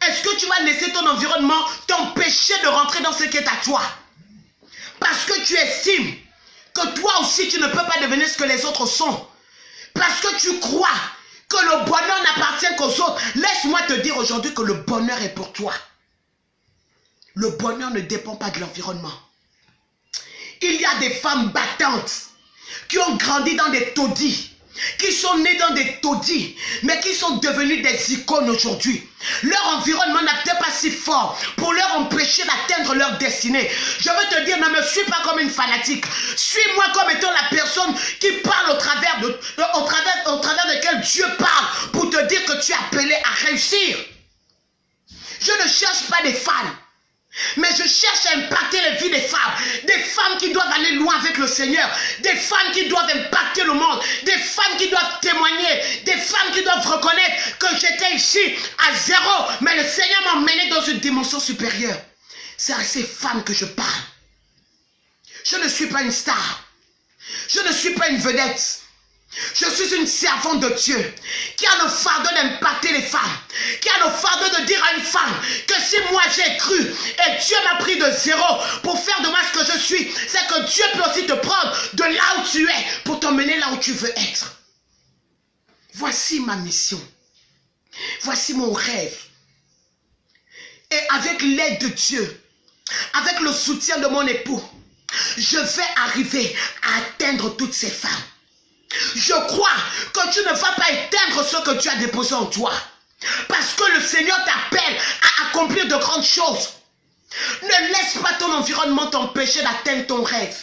Est-ce que tu vas laisser ton environnement t'empêcher de rentrer dans ce qui est à toi? Parce que tu estimes que toi aussi tu ne peux pas devenir ce que les autres sont. Parce que tu crois que le bonheur n'appartient qu'aux autres. Laisse-moi te dire aujourd'hui que le bonheur est pour toi. Le bonheur ne dépend pas de l'environnement. Il y a des femmes battantes qui ont grandi dans des taudis, qui sont nées dans des taudis, mais qui sont devenues des icônes aujourd'hui. Leur environnement n'est peut-être pas si fort pour leur empêcher d'atteindre leur destinée. Je veux te dire, ne me suis pas comme une fanatique. Suis-moi comme étant la personne qui parle au travers de laquelle Dieu parle pour te dire que tu es appelé à réussir. Je ne cherche pas des femmes. Mais je cherche à impacter les vies des femmes qui doivent aller loin avec le Seigneur, des femmes qui doivent impacter le monde, des femmes qui doivent témoigner, des femmes qui doivent reconnaître que j'étais ici à zéro, mais le Seigneur m'a emmené dans une dimension supérieure. C'est à ces femmes que je parle. Je ne suis pas une star, je ne suis pas une vedette. Je suis une servante de Dieu qui a le fardeau d'impacter les femmes, qui a le fardeau de dire à une femme que si moi j'ai cru et Dieu m'a pris de zéro pour faire de moi ce que je suis, c'est que Dieu peut aussi te prendre de là où tu es pour t'emmener là où tu veux être. Voici ma mission. Voici mon rêve. Et avec l'aide de Dieu, avec le soutien de mon époux, je vais arriver à atteindre toutes ces femmes. Je crois que tu ne vas pas éteindre ce que tu as déposé en toi. Parce que le Seigneur t'appelle à accomplir de grandes choses. Ne laisse pas ton environnement t'empêcher d'atteindre ton rêve.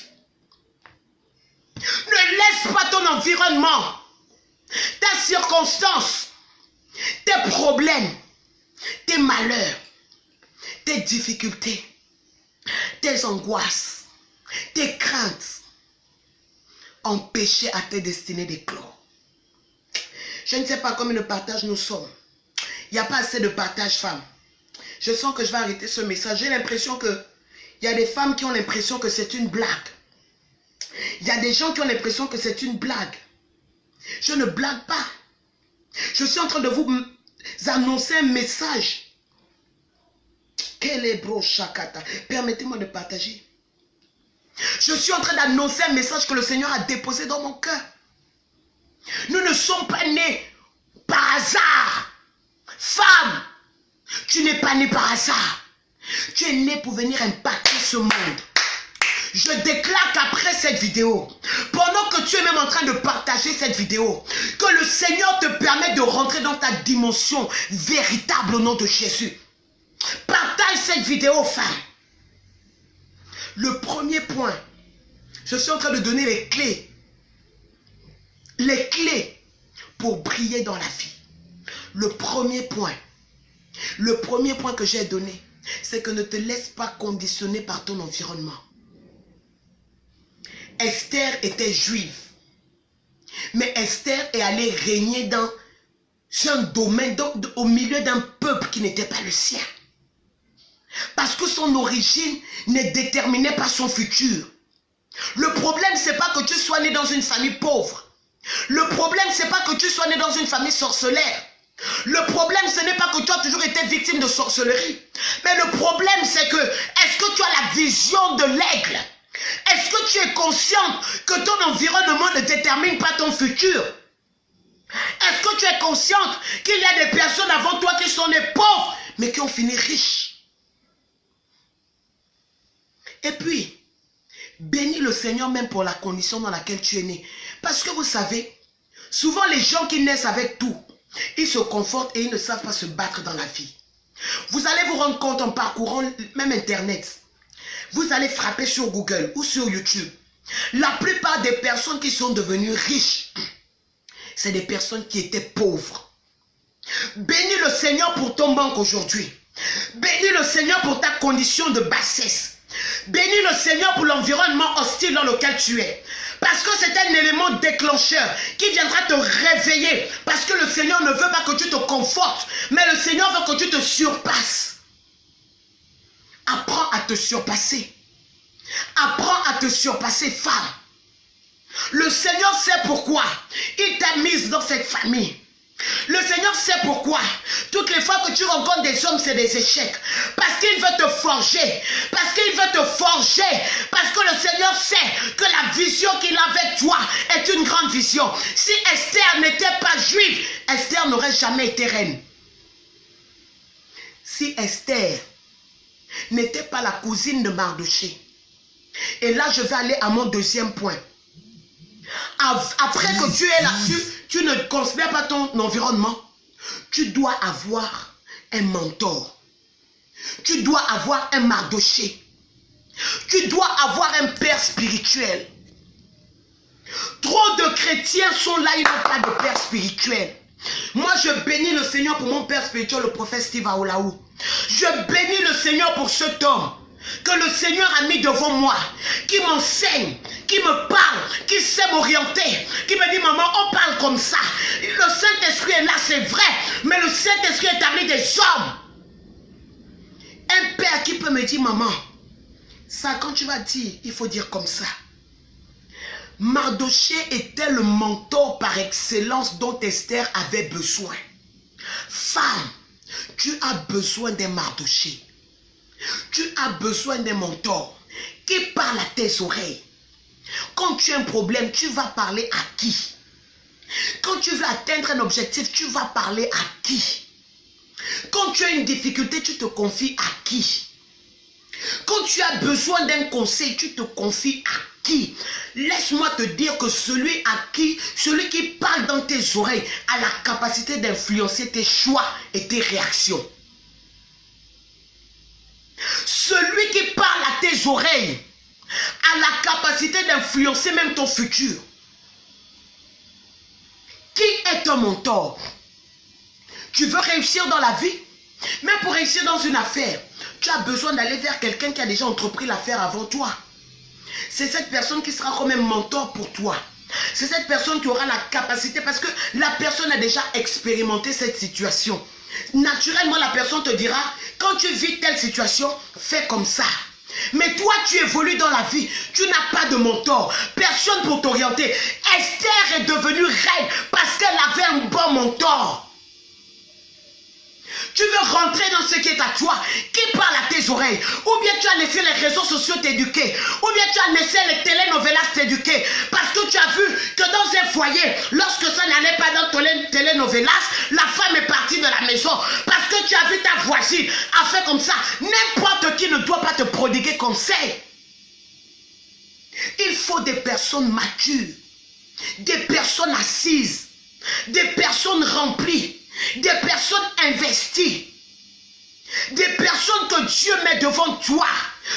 Ne laisse pas ton environnement, ta circonstance, tes problèmes, tes malheurs, tes difficultés, tes angoisses, tes craintes, empêcher à tes destinées d'éclore. Je ne sais pas combien de partages nous sommes. Il n'y a pas assez de partage, femmes. Je sens que je vais arrêter ce message. J'ai l'impression que il y a des femmes qui ont l'impression que c'est une blague. Il y a des gens qui ont l'impression que c'est une blague. Je ne blague pas. Je suis en train de vous annoncer un message. Permettez-moi de partager. Je suis en train d'annoncer un message que le Seigneur a déposé dans mon cœur. Nous ne sommes pas nés par hasard. Femme, tu n'es pas née par hasard. Tu es née pour venir impacter ce monde. Je déclare qu'après cette vidéo, pendant que tu es même en train de partager cette vidéo, que le Seigneur te permet de rentrer dans ta dimension véritable au nom de Jésus. Partage cette vidéo, femme. Le premier point, je suis en train de donner les clés. Les clés pour briller dans la vie. Le premier point que j'ai donné, c'est que ne te laisse pas conditionner par ton environnement. Esther était juive. Mais Esther est allée régner dans un domaine, au milieu d'un peuple qui n'était pas le sien. Parce que son origine ne déterminait pas son futur. Le problème, c'est pas que tu sois né dans une famille pauvre. Le problème, c'est pas que tu sois né dans une famille sorcelère. Le problème, ce n'est pas que tu as toujours été victime de sorcellerie. Mais le problème, c'est que, est-ce que tu as la vision de l'aigle? Est-ce que tu es consciente que ton environnement ne détermine pas ton futur? Est-ce que tu es consciente qu'il y a des personnes avant toi qui sont nées pauvres, mais qui ont fini riches? Et puis, bénis le Seigneur même pour la condition dans laquelle tu es né. Parce que vous savez, souvent les gens qui naissent avec tout, ils se confortent et ils ne savent pas se battre dans la vie. Vous allez vous rendre compte en parcourant même Internet. Vous allez frapper sur Google ou sur YouTube. La plupart des personnes qui sont devenues riches, c'est des personnes qui étaient pauvres. Bénis le Seigneur pour ton manque aujourd'hui. Bénis le Seigneur pour ta condition de bassesse. Bénis le Seigneur pour l'environnement hostile dans lequel tu es. Parce que c'est un élément déclencheur qui viendra te réveiller. Parce que le Seigneur ne veut pas que tu te confortes, mais le Seigneur veut que tu te surpasses. Apprends à te surpasser. Apprends à te surpasser, femme. Le Seigneur sait pourquoi il t'a mise dans cette famille. Le Seigneur sait pourquoi. Toutes les fois que tu rencontres des hommes, c'est des échecs. Parce qu'il veut te forger. Parce qu'il veut te forger. Parce que le Seigneur sait que la vision qu'il a avec toi est une grande vision. Si Esther n'était pas juive, Esther n'aurait jamais été reine. Si Esther n'était pas la cousine de Mardochée. Et là, je vais aller à mon deuxième point. Après que tu es là, tu ne considères pas ton environnement. Tu dois avoir un mentor. Tu dois avoir un Mardochée. Tu dois avoir un père spirituel. Trop de chrétiens sont là, ils n'ont pas de père spirituel. Moi, je bénis le Seigneur pour mon père spirituel, le prophète Steve Aolaou. Je bénis le Seigneur pour cet homme que le Seigneur a mis devant moi, qui m'enseigne, qui me parle, qui sait m'orienter, qui me dit, maman, on parle comme ça. Le Saint-Esprit est là, c'est vrai, mais le Saint-Esprit établit des hommes. Un père qui peut me dire, maman, ça, quand tu vas dire, il faut dire comme ça. Mardochée était le mentor par excellence dont Esther avait besoin. Femme, tu as besoin d'un Mardochée. Tu as besoin d'un mentor qui parle à tes oreilles. Quand tu as un problème, tu vas parler à qui? Quand tu veux atteindre un objectif, tu vas parler à qui? Quand tu as une difficulté, tu te confies à qui? Quand tu as besoin d'un conseil, tu te confies à qui? Laisse-moi te dire que celui qui parle dans tes oreilles a la capacité d'influencer tes choix et tes réactions. Celui qui parle à tes oreilles a la capacité d'influencer même ton futur. Qui est ton mentor? Tu veux réussir dans la vie? Même pour réussir dans une affaire, tu as besoin d'aller vers quelqu'un qui a déjà entrepris l'affaire avant toi. C'est cette personne qui sera comme un mentor pour toi. C'est cette personne qui aura la capacité parce que la personne a déjà expérimenté cette situation. Naturellement, la personne te dira, quand tu vis telle situation, fais comme ça. Mais toi, tu évolues dans la vie. Tu n'as pas de mentor. Personne pour t'orienter. Esther est devenue reine parce qu'elle avait un bon mentor. Tu veux rentrer dans ce qui est à toi, qui parle à tes oreilles. Ou bien tu as laissé les réseaux sociaux t'éduquer. Ou bien tu as laissé les telenovelas t'éduquer. Parce que tu as vu que dans un foyer, lorsque ça n'allait pas dans telenovelas, la femme est partie de la maison. Parce que tu as vu ta voisine a fait comme ça. N'importe qui ne doit pas te prodiguer conseil. Il faut des personnes matures, des personnes assises, des personnes remplies. Des personnes investies. Des personnes que Dieu met devant toi.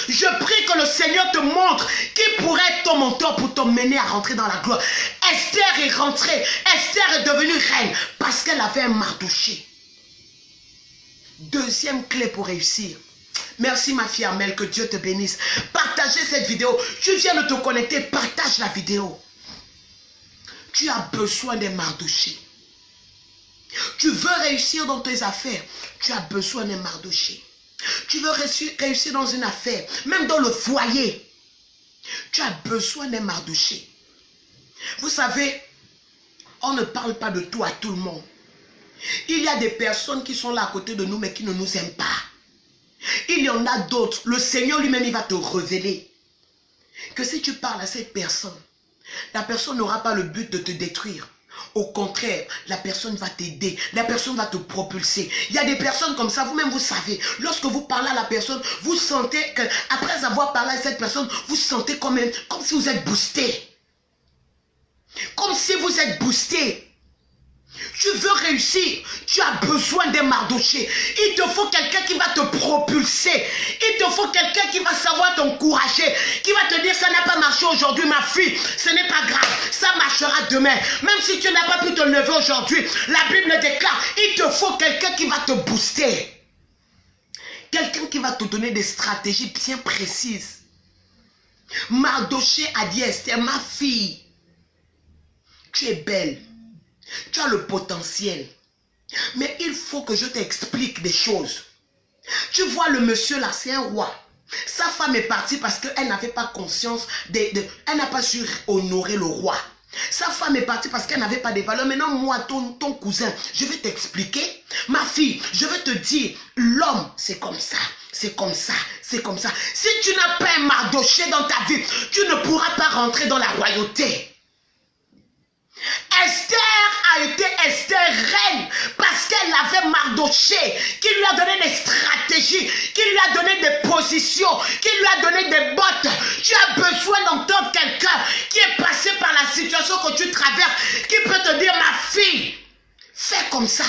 Je prie que le Seigneur te montre qui pourrait être ton mentor pour t'emmener à rentrer dans la gloire. Esther est rentrée. Esther est devenue reine parce qu'elle avait un Mardochée. Deuxième clé pour réussir. Merci ma fille Amel, que Dieu te bénisse. Partagez cette vidéo. Tu viens de te connecter, partage la vidéo. Tu as besoin d'un Mardochée. Tu veux réussir dans tes affaires, tu as besoin d'un Mardochée. Tu veux réussir dans une affaire, même dans le foyer, tu as besoin d'un Mardochée. Vous savez, on ne parle pas de tout à tout le monde. Il y a des personnes qui sont là à côté de nous, mais qui ne nous aiment pas. Il y en a d'autres, le Seigneur lui-même, il va te révéler que si tu parles à cette personne, la personne n'aura pas le but de te détruire. Au contraire, la personne va t'aider, la personne va te propulser. Il y a des personnes comme ça, vous-même vous savez, lorsque vous parlez à la personne, vous sentez qu'après avoir parlé à cette personne, vous sentez comme si vous êtes boosté. Comme si vous êtes boosté. Tu veux réussir, tu as besoin d'un Mardochée. Il te faut quelqu'un qui va te propulser. Il te faut quelqu'un qui va savoir t'encourager, qui va te dire ça n'a pas marché aujourd'hui ma fille, ce n'est pas grave, ça marchera demain. Même si tu n'as pas pu te lever aujourd'hui, la Bible déclare, il te faut quelqu'un qui va te booster. Quelqu'un qui va te donner des stratégies bien précises. Mardoché a dit à Esther, ma fille, tu es belle, tu as le potentiel, mais il faut que je t'explique des choses. Tu vois le monsieur là, c'est un roi. Sa femme est partie parce qu'elle n'avait pas conscience, elle n'a pas su honorer le roi. Sa femme est partie parce qu'elle n'avait pas de valeur. Maintenant, moi, ton cousin, je vais t'expliquer. Ma fille, je vais te dire, l'homme, c'est comme ça. C'est comme ça, c'est comme ça. Si tu n'as pas un Mardoché dans ta vie, tu ne pourras pas rentrer dans la royauté. Esther a été Esther reine parce qu'elle avait Mardoché qui lui a donné des stratégies, qui lui a donné des positions, qui lui a donné des bottes. Tu as besoin d'entendre quelqu'un qui est passé par la situation que tu traverses, qui peut te dire, ma fille, fais comme ça.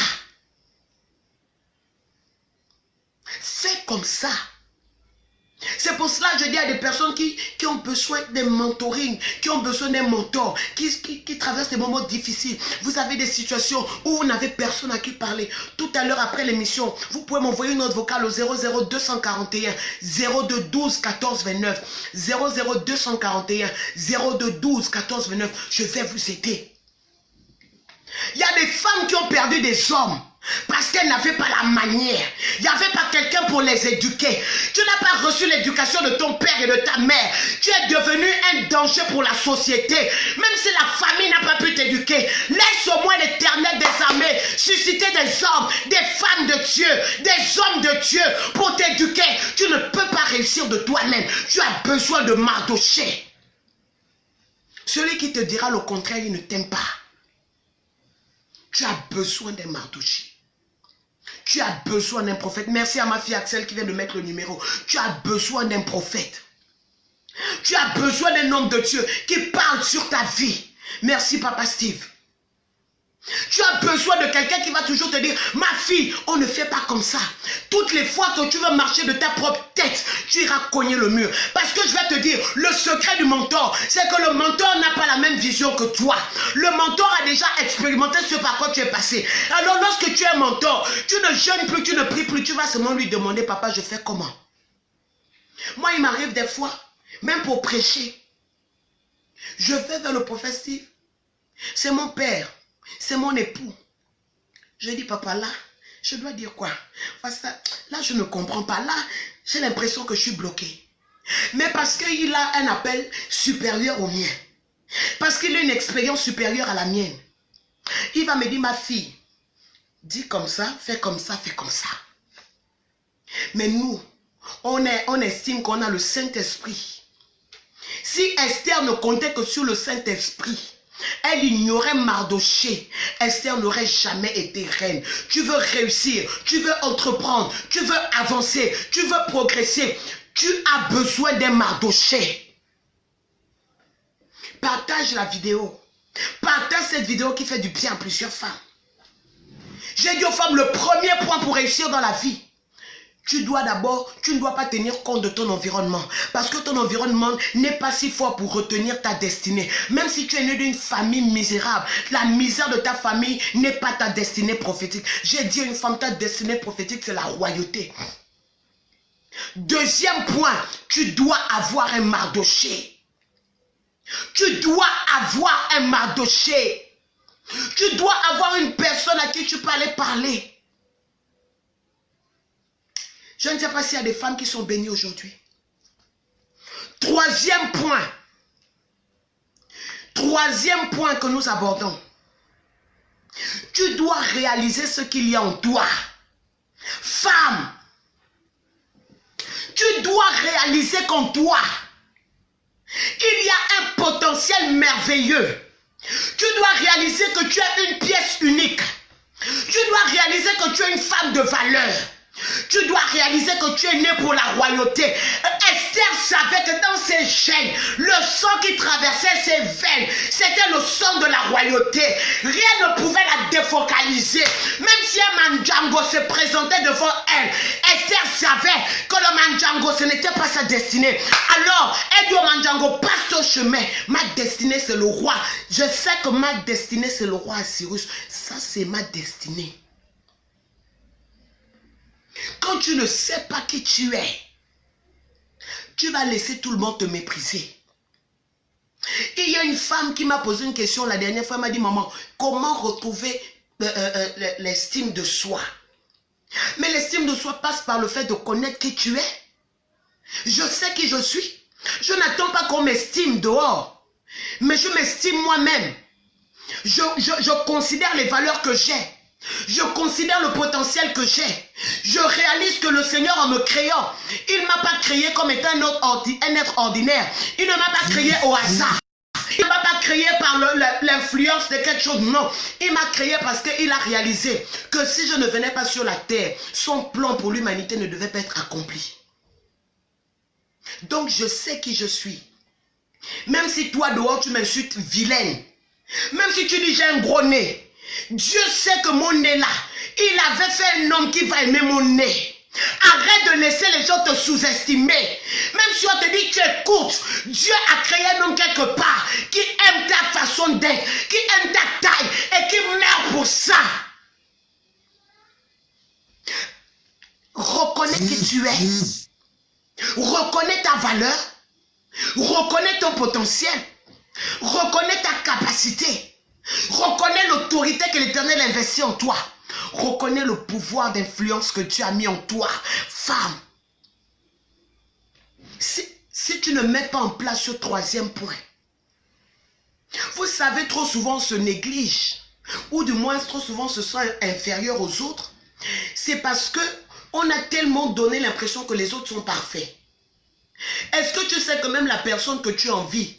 Fais comme ça. C'est pour cela que je dis à des personnes qui ont besoin d'un mentoring, qui ont besoin d'un mentor, qui traversent des moments difficiles. Vous avez des situations où vous n'avez personne à qui parler. Tout à l'heure après l'émission, vous pouvez m'envoyer une note vocale au 00241 02 12 14 29. 00241 02 12 14 29. Je vais vous aider. Il y a des femmes qui ont perdu des hommes parce qu'elles n'avaient pas la manière. Il n'y avait pas quelqu'un pour les éduquer. Tu n'as pas reçu l'éducation de ton père et de ta mère. Tu es devenu un danger pour la société. Même si la famille n'a pas pu t'éduquer, laisse au moins l'Éternel des armées susciter des hommes, des femmes de Dieu, des hommes de Dieu pour t'éduquer. Tu ne peux pas réussir de toi-même. Tu as besoin de Mardoché. Celui qui te dira le contraire, il ne t'aime pas. Tu as besoin d'un Mardoché. Tu as besoin d'un prophète. Merci à ma fille Axel qui vient de mettre le numéro. Tu as besoin d'un prophète. Tu as besoin d'un homme de Dieu qui parle sur ta vie. Merci Papa Steve. Tu as besoin de quelqu'un qui va toujours te dire, ma fille, on ne fait pas comme ça. Toutes les fois que tu veux marcher de ta propre tête, tu iras cogner le mur. Parce que je vais te dire, le secret du mentor, c'est que le mentor n'a pas la même vision que toi. Le mentor a déjà expérimenté ce par quoi tu es passé. Alors lorsque tu es mentor, tu ne jeûnes plus, tu ne pries plus, tu vas seulement lui demander, papa, je fais comment? Moi, il m'arrive des fois, même pour prêcher, je vais vers le prophète Steve. C'est mon père. C'est mon époux. Je dis, papa, là, je dois dire quoi? Parce que là, je ne comprends pas. Là, j'ai l'impression que je suis bloqué. Mais parce qu'il a un appel supérieur au mien. Parce qu'il a une expérience supérieure à la mienne. Il va me dire, ma fille, dis comme ça, fais comme ça, fais comme ça. Mais nous, on estime qu'on a le Saint-Esprit. Si Esther ne comptait que sur le Saint-Esprit, elle ignorait Mardoché. Esther n'aurait jamais été reine. Tu veux réussir, tu veux entreprendre, tu veux avancer, tu veux progresser. Tu as besoin d'un Mardoché. Partage la vidéo. Partage cette vidéo qui fait du bien à plusieurs femmes. J'ai dit aux femmes, le premier point pour réussir dans la vie, tu dois d'abord, tu ne dois pas tenir compte de ton environnement. Parce que ton environnement n'est pas si fort pour retenir ta destinée. Même si tu es né d'une famille misérable, la misère de ta famille n'est pas ta destinée prophétique. J'ai dit à une femme, ta destinée prophétique, c'est la royauté. Deuxième point, tu dois avoir un Mardoché. Tu dois avoir un Mardoché. Tu dois avoir une personne à qui tu peux aller parler. Je ne sais pas s'il y a des femmes qui sont bénies aujourd'hui. Troisième point. Troisième point que nous abordons. Tu dois réaliser ce qu'il y a en toi. Femme, tu dois réaliser qu'en toi, il y a un potentiel merveilleux. Tu dois réaliser que tu es une pièce unique. Tu dois réaliser que tu es une femme de valeur. Tu dois réaliser que tu es né pour la royauté. Esther savait que dans ses gènes, le sang qui traversait ses veines, c'était le sang de la royauté. Rien ne pouvait la défocaliser. Même si un Mandjango se présentait devant elle, Esther savait que le Mandjango, ce n'était pas sa destinée. Alors, elle dit au Mandjango, passe ton chemin. Ma destinée, c'est le roi. Je sais que ma destinée, c'est le roi Assyrus. Ça, c'est ma destinée. Quand tu ne sais pas qui tu es, tu vas laisser tout le monde te mépriser. Il y a une femme qui m'a posé une question la dernière fois, elle m'a dit, maman, comment retrouver l'estime de soi? Mais l'estime de soi passe par le fait de connaître qui tu es. Je sais qui je suis. Je n'attends pas qu'on m'estime dehors, mais je m'estime moi-même. Je considère les valeurs que j'ai. Je considère le potentiel que j'ai. Je réalise que le Seigneur, en me créant, il ne m'a pas créé comme étant un être ordinaire. Il ne m'a pas créé au hasard. Il ne m'a pas créé par l'influence de quelque chose. Non, il m'a créé parce qu'il a réalisé que si je ne venais pas sur la terre, son plan pour l'humanité ne devait pas être accompli. Donc je sais qui je suis. Même si toi dehors tu m'insultes vilaine, même si tu dis j'ai un gros nez, Dieu sait que mon nez là, il avait fait un homme qui va aimer mon nez. Arrête de laisser les gens te sous-estimer. Même si on te dit que tu es courte, Dieu a créé un homme quelque part qui aime ta façon d'être, qui aime ta taille et qui meurt pour ça. Reconnais qui tu es. Reconnais ta valeur. Reconnais ton potentiel. Reconnais ta capacité. Reconnais l'autorité que l'Éternel investit en toi. Reconnais le pouvoir d'influence que tu as mis en toi. Femme, si tu ne mets pas en place ce troisième point, vous savez, trop souvent on se néglige, ou du moins trop souvent on se sent inférieur aux autres. C'est parce que on a tellement donné l'impression que les autres sont parfaits. Est-ce que tu sais que même la personne que tu envies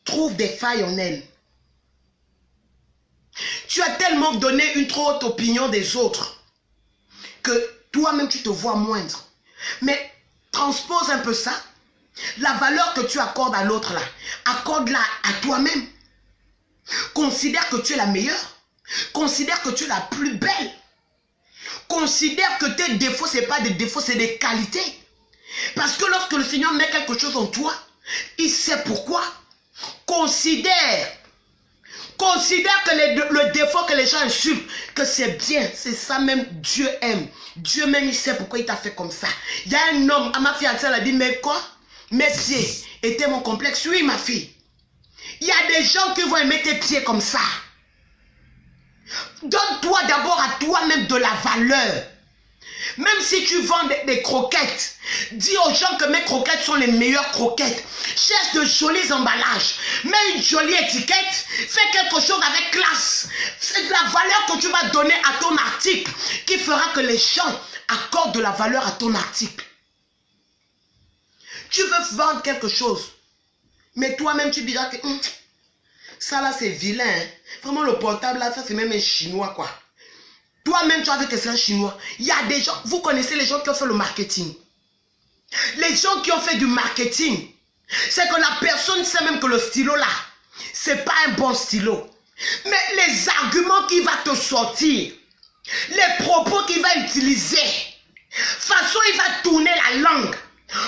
trouve des failles en elle? Tu as tellement donné une trop haute opinion des autres que toi-même tu te vois moindre. Mais transpose un peu ça. La valeur que tu accordes à l'autre là, accorde-la à toi-même. Considère que tu es la meilleure. Considère que tu es la plus belle. Considère que tes défauts, ce n'est pas des défauts, c'est des qualités. Parce que lorsque le Seigneur met quelque chose en toi, il sait pourquoi. Considère que le défaut que les gens insultent, que c'est bien, c'est ça même Dieu aime. Dieu même, il sait pourquoi il t'a fait comme ça. Il y a un homme, à ma fiancée, elle a dit, mais quoi? Mes pieds étaient mon complexe. Oui, ma fille. Il y a des gens qui vont aimer tes pieds comme ça. Donne-toi d'abord à toi-même de la valeur. Même si tu vends des croquettes, dis aux gens que mes croquettes sont les meilleures croquettes. Cherche de jolis emballages. Mets une jolie étiquette. Fais quelque chose avec classe. C'est de la valeur que tu vas donner à ton article qui fera que les gens accordent de la valeur à ton article. Tu veux vendre quelque chose, mais toi-même tu diras que ça là c'est vilain. Hein? Vraiment le portable là, ça c'est même un chinois quoi. Toi-même, tu as vu que c'est un chinois. Il y a des gens, vous connaissez les gens qui ont fait le marketing. Les gens qui ont fait du marketing, c'est que la personne sait même que le stylo là, c'est pas un bon stylo. Mais les arguments qu'il va te sortir, les propos qu'il va utiliser, façon il va tourner la langue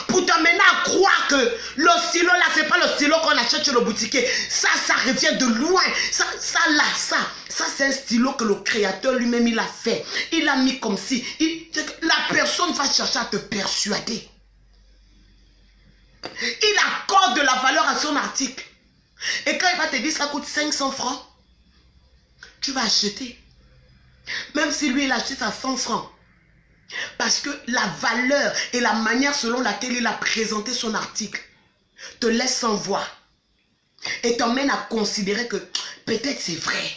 pour t'amener à croire que le stylo là, c'est pas le stylo qu'on achète chez le boutiquier. Ça revient de loin. Ça c'est un stylo que le créateur lui-même il a fait. Il a mis comme si. La personne va chercher à te persuader. Il accorde de la valeur à son article. Et quand il va te dire ça coûte 500 francs, tu vas acheter. Même si lui il achète à 100 francs. Parce que la valeur et la manière selon laquelle il a présenté son article te laisse sans voix et t'emmène à considérer que peut-être c'est vrai.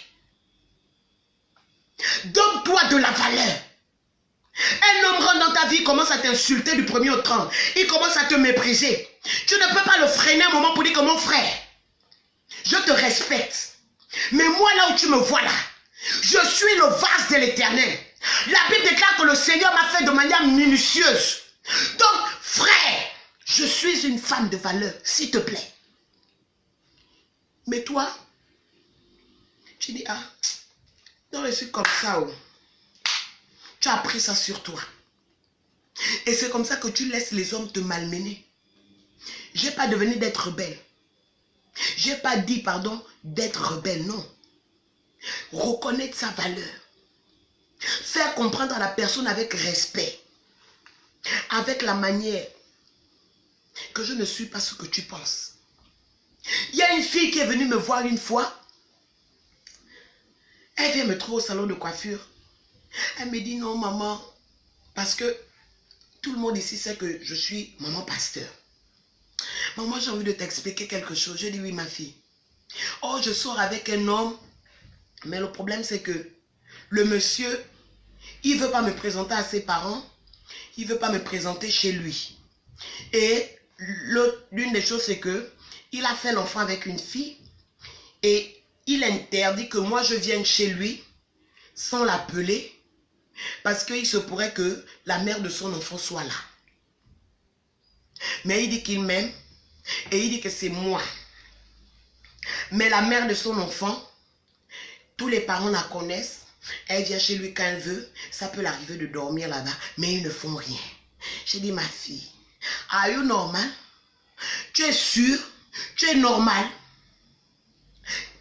Donne-toi de la valeur. Un homme rentre dans ta vie, il commence à t'insulter du 1er au 30. Il commence à te mépriser. Tu ne peux pas le freiner un moment pour dire que mon frère, je te respecte. Mais moi là où tu me vois là, je suis le vase de l'Éternel. La Bible déclare que le Seigneur m'a fait de manière minutieuse. Donc, frère, je suis une femme de valeur, s'il te plaît. Mais toi, tu dis, ah, non, je suis comme ça. Oh. Tu as pris ça sur toi. Et c'est comme ça que tu laisses les hommes te malmener. Je n'ai pas devenu d'être rebelle. Je n'ai pas dit, pardon, d'être rebelle, non. Reconnaître sa valeur. Faire comprendre à la personne avec respect, avec la manière. que je ne suis pas ce que tu penses. Il y a une fille qui est venue me voir une fois. Elle vient me trouver au salon de coiffure. Elle me dit non maman, parce que tout le monde ici sait que je suis maman pasteur. Maman, j'ai envie de t'expliquer quelque chose. Je dis oui ma fille. Oh, je sors avec un homme, mais le problème c'est que le monsieur, il ne veut pas me présenter à ses parents, il ne veut pas me présenter chez lui. Et l'une des choses c'est que il a fait l'enfant avec une fille et il interdit que moi je vienne chez lui sans l'appeler parce qu'il se pourrait que la mère de son enfant soit là. Mais il dit qu'il m'aime et il dit que c'est moi. Mais la mère de son enfant, tous les parents la connaissent. Elle vient chez lui quand elle veut. Ça peut l'arriver de dormir là-bas, mais ils ne font rien. J'ai dit ma fille, are you normal? Tu es sûr? Tu es normal?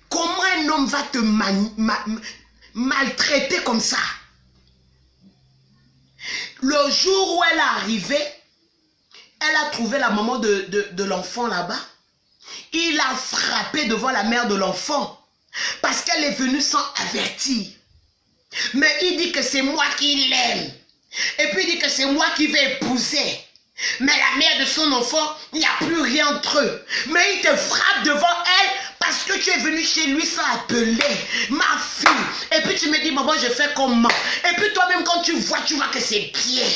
Comment un homme va te maltraiter comme ça? Le jour où elle est arrivée, elle a trouvé la maman de l'enfant là-bas. Il a frappé devant la mère de l'enfant parce qu'elle est venue sans avertir. Mais il dit que c'est moi qui l'aime. Et puis il dit que c'est moi qui vais épouser. Mais la mère de son enfant, il n'y a plus rien entre eux. Mais il te frappe devant elle parce que tu es venu chez lui sans appeler. Ma fille. Et puis tu me dis, maman, je fais comment? Et puis toi-même, quand tu vois que c'est bien.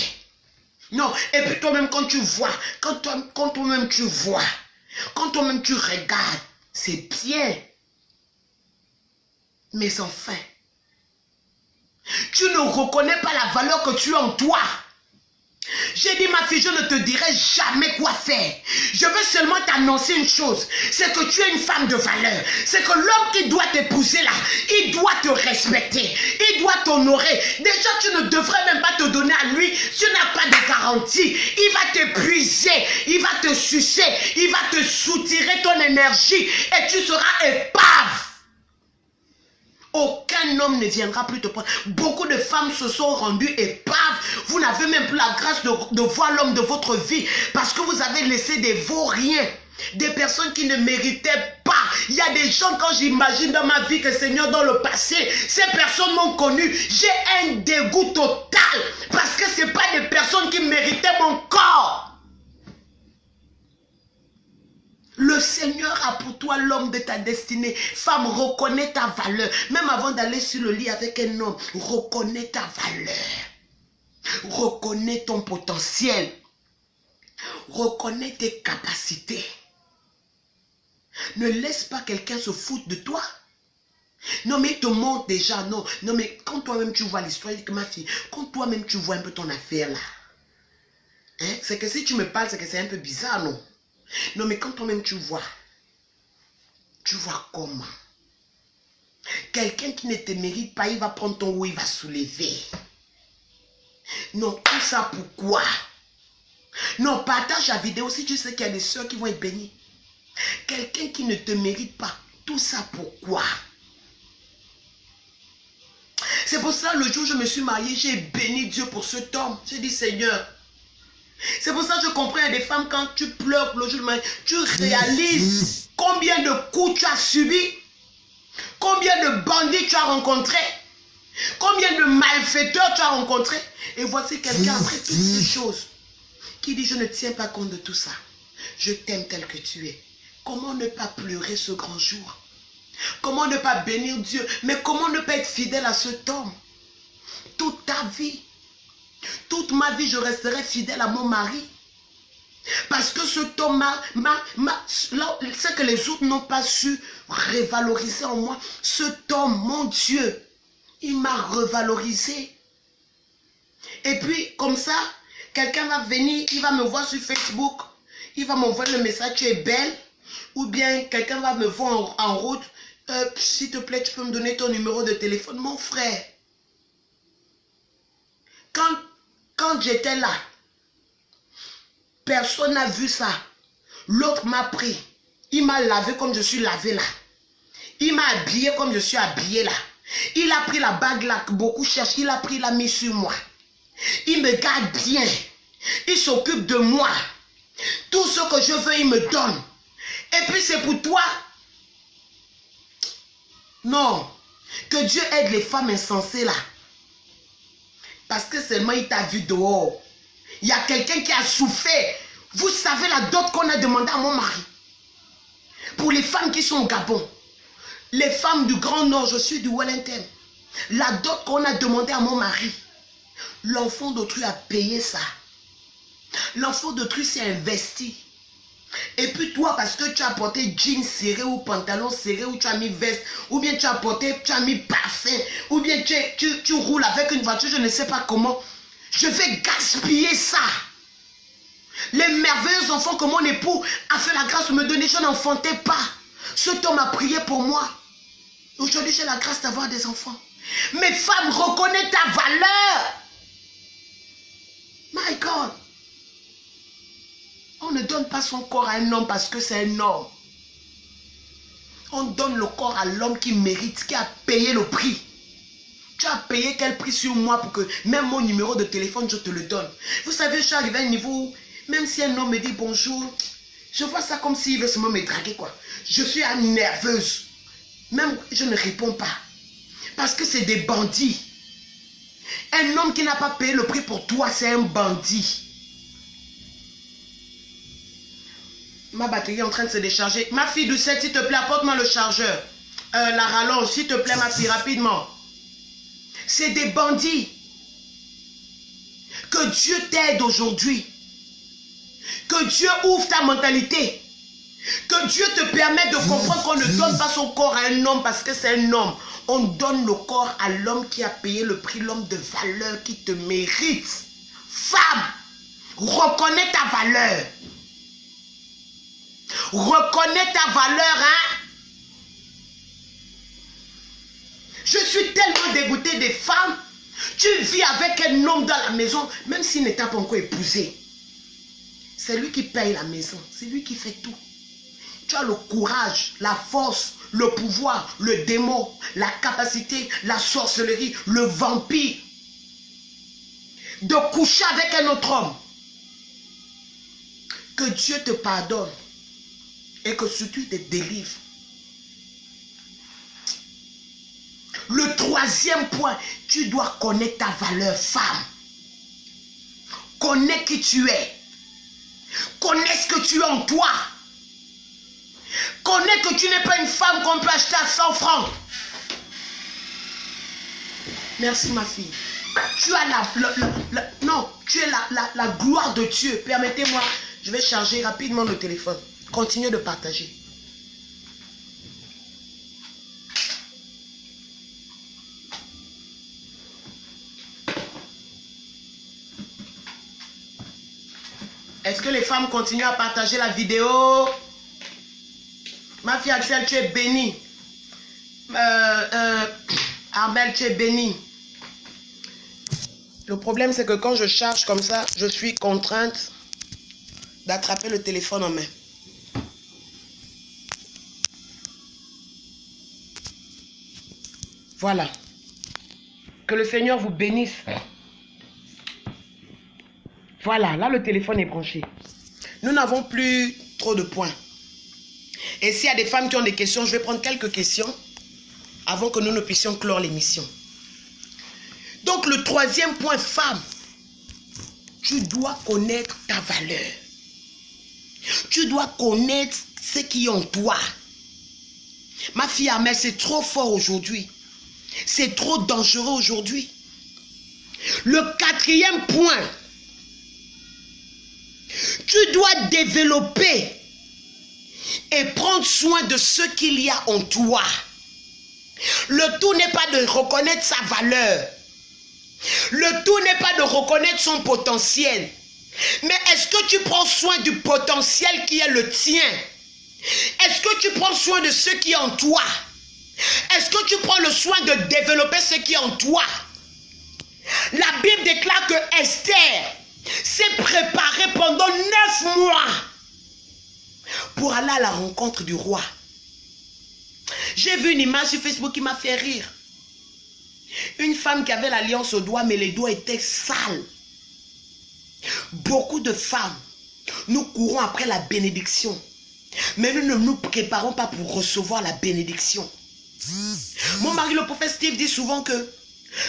Non, et puis toi-même, quand tu vois, quand toi-même tu vois, quand toi-même tu regardes, c'est bien. Mais enfin, tu ne reconnais pas la valeur que tu as en toi. J'ai dit ma fille, je ne te dirai jamais quoi faire. Je veux seulement t'annoncer une chose. C'est que tu es une femme de valeur. C'est que l'homme qui doit t'épouser là, il doit te respecter. Il doit t'honorer. Déjà, tu ne devrais même pas te donner à lui. Tu n'as pas de garantie. Il va t'épuiser. Il va te sucer. Il va te soutirer ton énergie. Et tu seras épave. Aucun homme ne viendra plus te prendre. Beaucoup de femmes se sont rendues épaves. Vous n'avez même plus la grâce de voir l'homme de votre vie. Parce que vous avez laissé des vauriens. Des personnes qui ne méritaient pas. Il y a des gens, quand j'imagine dans ma vie que Seigneur, dans le passé, ces personnes m'ont connu. J'ai un dégoût total. Parce que ce n'est pas des personnes qui méritaient mon corps. Le Seigneur a pour toi l'homme de ta destinée. Femme, reconnais ta valeur. Même avant d'aller sur le lit avec un homme, reconnais ta valeur. Reconnais ton potentiel. Reconnais tes capacités. Ne laisse pas quelqu'un se foutre de toi. Non, mais il te montre déjà. Non, mais quand toi-même tu vois l'histoire, il dit que ma fille, quand toi-même tu vois un peu ton affaire là, hein, c'est que si tu me parles, c'est que c'est un peu bizarre, non? Non, mais quand toi-même tu vois comment? Quelqu'un qui ne te mérite pas, il va prendre ton haut, il va soulever. Non, tout ça pourquoi? Non, partage la vidéo si tu sais qu'il y a des soeurs qui vont être bénies. Quelqu'un qui ne te mérite pas, tout ça pourquoi? C'est pour ça, le jour où je me suis mariée, j'ai béni Dieu pour cet homme. J'ai dit, Seigneur, c'est pour ça que je comprends, il y a des femmes, quand tu pleures le jour du mariage, tu réalises combien de coups tu as subis, combien de bandits tu as rencontrés, combien de malfaiteurs tu as rencontrés. Et voici quelqu'un, après toutes ces choses, qui dit, je ne tiens pas compte de tout ça. Je t'aime tel que tu es. Comment ne pas pleurer ce grand jour? Comment ne pas bénir Dieu? Mais comment ne pas être fidèle à cet homme? Toute ta vie. Toute ma vie, je resterai fidèle à mon mari. Parce que cet homme ce que les autres n'ont pas su revaloriser en moi, cet homme, mon Dieu, il m'a revalorisé. Et puis, comme ça, quelqu'un va venir, il va me voir sur Facebook, il va m'envoyer le message, tu es belle. Ou bien quelqu'un va me voir en route, s'il te plaît, tu peux me donner ton numéro de téléphone. Mon frère, quand j'étais là, personne n'a vu ça. L'autre m'a pris. Il m'a lavé comme je suis lavé là. Il m'a habillé comme je suis habillé là. Il a pris la bague là que beaucoup cherchent. Il a pris, la mis sur moi. Il me garde bien. Il s'occupe de moi. Tout ce que je veux, il me donne. Et puis c'est pour toi. Non. Que Dieu aide les femmes insensées là. Parce que seulement il t'a vu dehors. Il y a quelqu'un qui a souffert. Vous savez la dot qu'on a demandé à mon mari. Pour les femmes qui sont au Gabon. Les femmes du Grand Nord, je suis du Wellington. La dot qu'on a demandé à mon mari. L'enfant d'autrui a payé ça. L'enfant d'autrui s'est investi. Et puis toi, parce que tu as porté jeans serré ou pantalon serré, ou tu as mis veste, ou bien tu as mis parfum, ou bien tu roules avec une voiture, je ne sais pas comment. Je vais gaspiller ça. Les merveilleux enfants que mon époux a fait la grâce de me donner, je n'enfantais pas. Cet homme a prié pour moi. Aujourd'hui, j'ai la grâce d'avoir des enfants. Mes femmes, reconnais ta valeur. My God. On ne donne pas son corps à un homme parce que c'est un homme. On donne le corps à l'homme qui mérite, qui a payé le prix. Tu as payé quel prix sur moi pour que même mon numéro de téléphone, je te le donne. Vous savez, je suis arrivé à un niveau où, même si un homme me dit bonjour, je vois ça comme s'il veut seulement me draguer, quoi. Je suis nerveuse. Même je ne réponds pas. Parce que c'est des bandits. Un homme qui n'a pas payé le prix pour toi, c'est un bandit. Ma batterie est en train de se décharger. Ma fille du 7, s'il te plaît, apporte-moi le chargeur. La rallonge, s'il te plaît, ma fille, rapidement. C'est des bandits. Que Dieu t'aide aujourd'hui. Que Dieu ouvre ta mentalité. Que Dieu te permette de comprendre qu'on ne donne pas son corps à un homme parce que c'est un homme. On donne le corps à l'homme qui a payé le prix, l'homme de valeur qui te mérite. Femme, reconnais ta valeur. Reconnais ta valeur, hein. Je suis tellement dégoûtée des femmes. Tu vis avec un homme dans la maison, même s'il n'est pas encore épousé. C'est lui qui paye la maison. C'est lui qui fait tout. Tu as le courage, la force, le pouvoir, le démon, la capacité, la sorcellerie, le vampire. De coucher avec un autre homme. Que Dieu te pardonne. Et que surtout il te délivre. Le troisième point, tu dois connaître ta valeur, femme. Connais qui tu es. Connais ce que tu as en toi. Connais que tu n'es pas une femme qu'on peut acheter à 100 francs. Merci ma fille. Tu as tu es la gloire de Dieu. Permettez-moi, je vais charger rapidement le téléphone. Continuez de partager. Est-ce que les femmes continuent à partager la vidéo? Ma fille Axel, tu es bénie. Armel, tu es bénie. Le problème, c'est que quand je charge comme ça, je suis contrainte d'attraper le téléphone en main. Voilà. Que le Seigneur vous bénisse. Voilà, là le téléphone est branché. Nous n'avons plus trop de points. Et s'il y a des femmes qui ont des questions, je vais prendre quelques questions avant que nous ne puissions clore l'émission. Donc le troisième point, femme, tu dois connaître ta valeur. Tu dois connaître ce qui est en toi. Ma fille Amel, c'est trop fort aujourd'hui. C'est trop dangereux aujourd'hui. Le quatrième point, tu dois développer et prendre soin de ce qu'il y a en toi. Le tout n'est pas de reconnaître sa valeur. Le tout n'est pas de reconnaître son potentiel. Mais est-ce que tu prends soin du potentiel qui est le tien? Est-ce que tu prends soin de ce qui est en toi? Est-ce que tu prends le soin de développer ce qui est en toi? La Bible déclare que Esther s'est préparée pendant 9 mois pour aller à la rencontre du roi. J'ai vu une image sur Facebook qui m'a fait rire. Une femme qui avait l'alliance au doigt, mais les doigts étaient sales. Beaucoup de femmes Nous courons après la bénédiction. Mais nous ne nous préparons pas pour recevoir la bénédiction. Mon mari, le prophète Steve, dit souvent que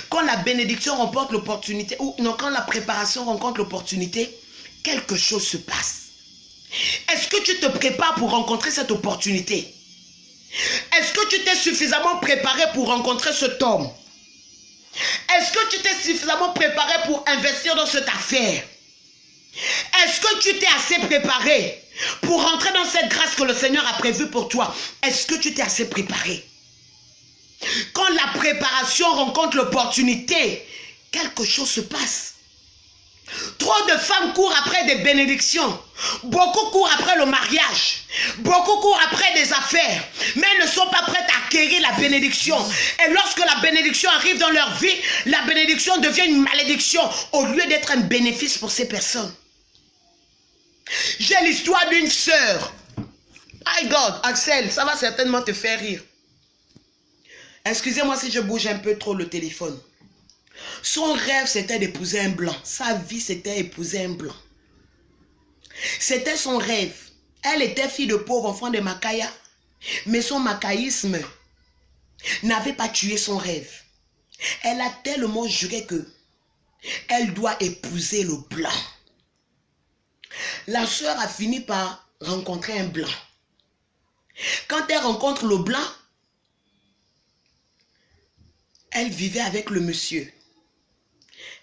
quand la bénédiction remporte l'opportunité, ou non, quand la préparation rencontre l'opportunité, quelque chose se passe. Est-ce que tu te prépares pour rencontrer cette opportunité? Est-ce que tu t'es suffisamment préparé pour rencontrer cet homme? Est-ce que tu t'es suffisamment préparé pour investir dans cette affaire? Est-ce que tu t'es assez préparé pour rentrer dans cette grâce que le Seigneur a prévue pour toi? Est-ce que tu t'es assez préparé? Quand la préparation rencontre l'opportunité, quelque chose se passe. Trop de femmes courent après des bénédictions. Beaucoup courent après le mariage. Beaucoup courent après des affaires. Mais elles ne sont pas prêtes à acquérir la bénédiction. Et lorsque la bénédiction arrive dans leur vie, la bénédiction devient une malédiction au lieu d'être un bénéfice pour ces personnes. J'ai l'histoire d'une sœur. My God, Axel, ça va certainement te faire rire. Excusez-moi si je bouge un peu trop le téléphone. Son rêve, c'était d'épouser un blanc. Sa vie, c'était épouser un blanc. C'était son rêve. Elle était fille de pauvre enfant de Makaya. Mais son macaïsme n'avait pas tué son rêve. Elle a tellement juré que elle doit épouser le blanc. La sœur a fini par rencontrer un blanc. Quand elle rencontre le blanc, elle vivait avec le monsieur.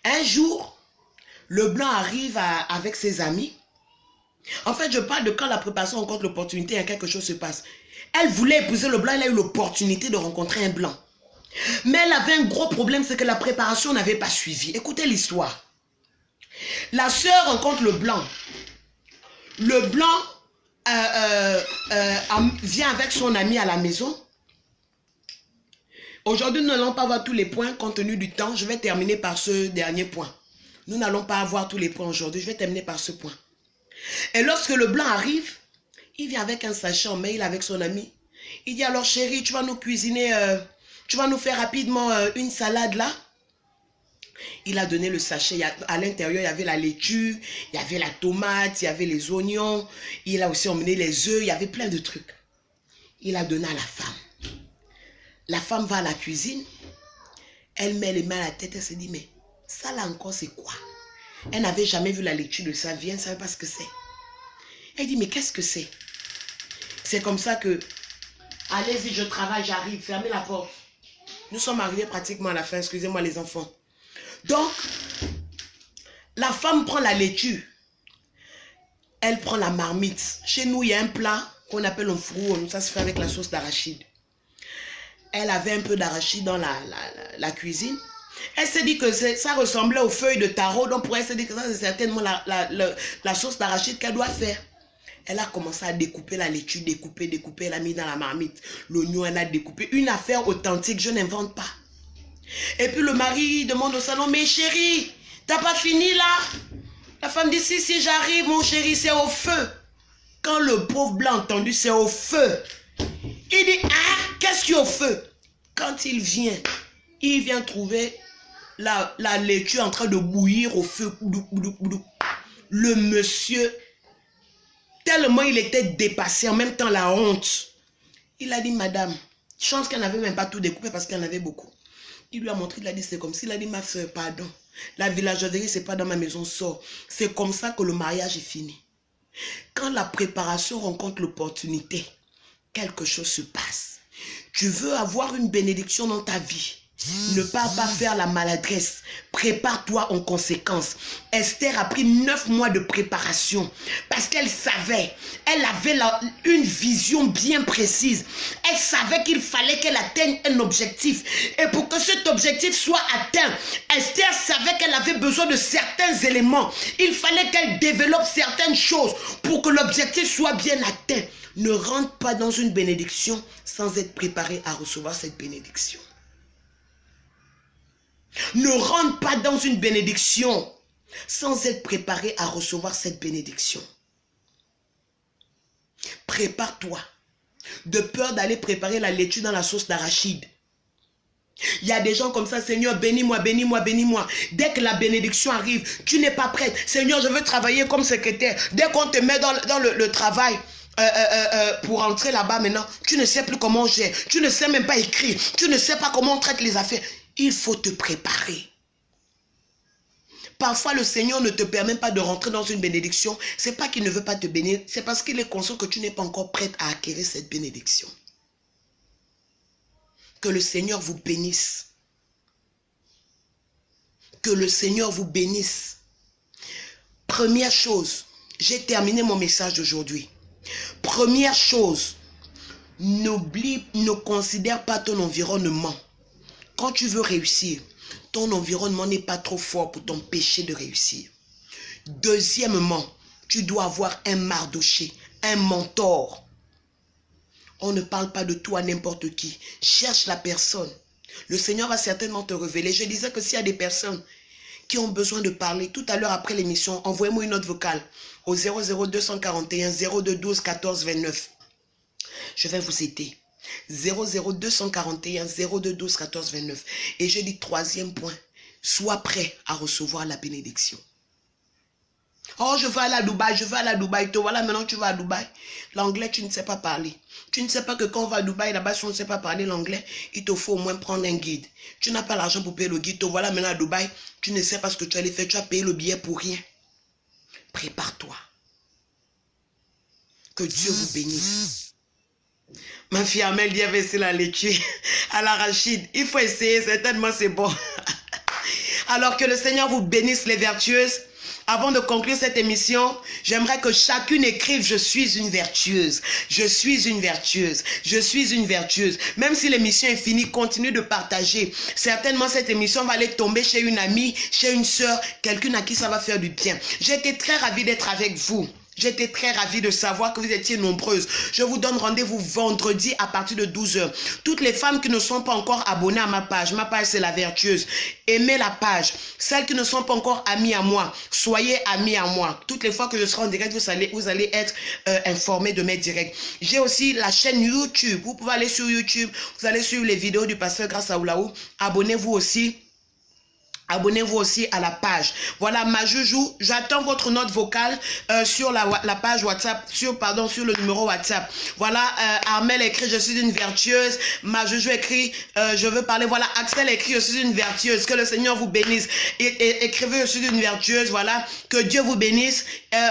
Un jour, le blanc arrive avec ses amis. En fait, je parle de quand la préparation rencontre l'opportunité et quelque chose se passe. Elle voulait épouser le blanc, elle a eu l'opportunité de rencontrer un blanc. Mais elle avait un gros problème, c'est que la préparation n'avait pas suivi. Écoutez l'histoire. La sœur rencontre le blanc. Le blanc vient avec son ami à la maison. Aujourd'hui, nous n'allons pas voir tous les points compte tenu du temps. Je vais terminer par ce dernier point. Nous n'allons pas avoir tous les points aujourd'hui. Je vais terminer par ce point. Et lorsque le blanc arrive, il vient avec un sachet en main, il est avec son ami. Il dit alors chérie, tu vas nous cuisiner, tu vas nous faire rapidement une salade là. Il a donné le sachet. À l'intérieur, il y avait la laitue, il y avait la tomate, il y avait les oignons. Il a aussi emmené les œufs, il y avait plein de trucs. Il a donné à la femme. La femme va à la cuisine, elle met les mains à la tête, elle se dit, mais ça là encore c'est quoi? Elle n'avait jamais vu la laitue de sa vie, elle ne savait pas ce que c'est. Elle dit, mais qu'est-ce que c'est? C'est comme ça que, allez-y, je travaille, j'arrive, fermez la porte. Nous sommes arrivés pratiquement à la fin, excusez-moi les enfants. Donc, la femme prend la laitue, elle prend la marmite. Chez nous, il y a un plat qu'on appelle un fourreau, ça se fait avec la sauce d'arachide. Elle avait un peu d'arachide dans la cuisine. Elle s'est dit que ça ressemblait aux feuilles de taro. Donc pour elle, s'est dit que ça c'est certainement la sauce d'arachide qu'elle doit faire. Elle a commencé à découper la laitue, découper. Elle a mis dans la marmite. L'oignon, elle a découpé. Une affaire authentique, je n'invente pas. Et puis le mari demande au salon, mais chérie, t'as pas fini là? La femme dit, si, j'arrive mon chéri, c'est au feu. Quand le pauvre blanc a entendu, c'est au feu. Il dit, ah, qu'est-ce qui est au feu? Quand il vient trouver la laitue en train de bouillir au feu. Le monsieur, tellement il était dépassé, en même temps la honte. Il a dit, madame, chance qu'elle n'avait même pas tout découpé parce qu'elle en avait beaucoup. Il lui a montré, il a dit, c'est comme si, il a dit, ma soeur, pardon. La villageoiserie, c'est pas dans ma maison, sort. C'est comme ça que le mariage est fini. Quand la préparation rencontre l'opportunité, quelque chose se passe. Tu veux avoir une bénédiction dans ta vie. Ne pas faire la maladresse. Prépare-toi en conséquence. Esther a pris 9 mois de préparation parce qu'elle savait, elle avait une vision bien précise. Elle savait qu'il fallait qu'elle atteigne un objectif. Et pour que cet objectif soit atteint, Esther savait qu'elle avait besoin de certains éléments. Il fallait qu'elle développe certaines choses pour que l'objectif soit bien atteint. Ne rentre pas dans une bénédiction sans être préparé à recevoir cette bénédiction. Ne rentre pas dans une bénédiction sans être préparé à recevoir cette bénédiction. Prépare-toi. De peur d'aller préparer la laitue dans la sauce d'arachide. Il y a des gens comme ça, Seigneur, bénis-moi, bénis-moi, bénis-moi. Dès que la bénédiction arrive, tu n'es pas prête. Seigneur, je veux travailler comme secrétaire. Dès qu'on te met dans le travail, pour entrer là-bas maintenant, tu ne sais plus comment gérer. Tu ne sais même pas écrire. Tu ne sais pas comment on traite les affaires. Il faut te préparer. Parfois, le Seigneur ne te permet pas de rentrer dans une bénédiction. Ce n'est pas qu'il ne veut pas te bénir. C'est parce qu'il est conscient que tu n'es pas encore prête à acquérir cette bénédiction. Que le Seigneur vous bénisse. Que le Seigneur vous bénisse. Première chose, j'ai terminé mon message d'aujourd'hui. Première chose, ne considère pas ton environnement. Quand tu veux réussir, ton environnement n'est pas trop fort pour t'empêcher de réussir. Deuxièmement, tu dois avoir un Mardoché, un mentor. On ne parle pas de toi à n'importe qui. Cherche la personne. Le Seigneur va certainement te révéler. Je disais que s'il y a des personnes qui ont besoin de parler, tout à l'heure après l'émission, envoyez-moi une note vocale au 00241 0212 14 29. Je vais vous aider. 00241 0212 14 29. Et je dis troisième point, sois prêt à recevoir la bénédiction. Oh, je veux aller à Dubaï, je veux aller à Dubaï. Te voilà, maintenant tu vas à Dubaï. L'anglais, tu ne sais pas parler. Tu ne sais pas que quand on va à Dubaï, là-bas, si on ne sait pas parler l'anglais, il te faut au moins prendre un guide. Tu n'as pas l'argent pour payer le guide. Te voilà maintenant à Dubaï. Tu ne sais pas ce que tu allais faire. Tu as payé le billet pour rien. Prépare-toi. Que Dieu vous bénisse. Ma fille Amel dit avec la laitue à l'arachide. Il faut essayer, certainement c'est bon. Alors que le Seigneur vous bénisse les vertueuses. Avant de conclure cette émission, j'aimerais que chacune écrive « Je suis une vertueuse, je suis une vertueuse, je suis une vertueuse ». Même si l'émission est finie, continue de partager. Certainement, cette émission va aller tomber chez une amie, chez une sœur, quelqu'un à qui ça va faire du bien. J'ai été très ravie d'être avec vous. J'étais très ravie de savoir que vous étiez nombreuses. Je vous donne rendez-vous vendredi à partir de 12 h. Toutes les femmes qui ne sont pas encore abonnées à ma page c'est La Vertueuse. Aimez la page. Celles qui ne sont pas encore amies à moi, soyez amies à moi. Toutes les fois que je serai en direct, vous allez être informés de mes directs. J'ai aussi la chaîne YouTube. Vous pouvez aller sur YouTube. Vous allez suivre les vidéos du pasteur Grâce à Oulaou. Abonnez-vous aussi. Abonnez-vous aussi à la page. Voilà, ma joujou, j'attends votre note vocale sur la page WhatsApp, sur le numéro WhatsApp. Voilà, Armel écrit, je suis une vertueuse. Ma joujou écrit, je veux parler. Voilà, Axel écrit, je suis une vertueuse. Que le Seigneur vous bénisse. Écrivez, je suis une vertueuse. Voilà, que Dieu vous bénisse.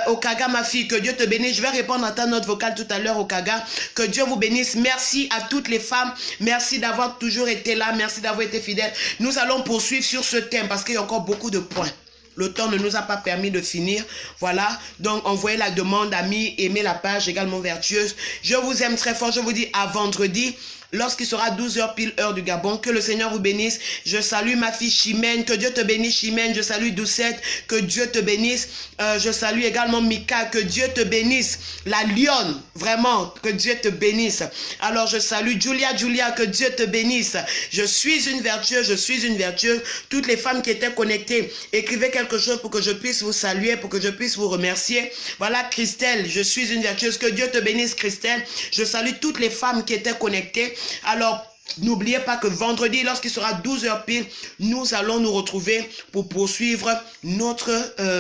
Okaga, ma fille, que Dieu te bénisse. Je vais répondre à ta note vocale tout à l'heure, Okaga. Que Dieu vous bénisse. Merci à toutes les femmes. Merci d'avoir toujours été là. Merci d'avoir été fidèles. Nous allons poursuivre sur ce thème parce qu'il y a encore beaucoup de points. Le temps ne nous a pas permis de finir. Voilà. Donc, envoyez la demande, amis. Aimez la page également vertueuse. Je vous aime très fort. Je vous dis à vendredi. Lorsqu'il sera 12 h pile heure du Gabon, que le Seigneur vous bénisse. Je salue ma fille Chimène, que Dieu te bénisse Chimène. Je salue Doucette, que Dieu te bénisse. Je salue également Mika, que Dieu te bénisse. La lionne, vraiment, que Dieu te bénisse. Alors je salue Julia, que Dieu te bénisse. Je suis une vertueuse, je suis une vertueuse. Toutes les femmes qui étaient connectées, écrivez quelque chose pour que je puisse vous saluer, pour que je puisse vous remercier. Voilà Christelle, je suis une vertueuse. Que Dieu te bénisse Christelle. Je salue toutes les femmes qui étaient connectées. Alors, n'oubliez pas que vendredi, lorsqu'il sera 12 h pile, nous allons nous retrouver pour poursuivre notre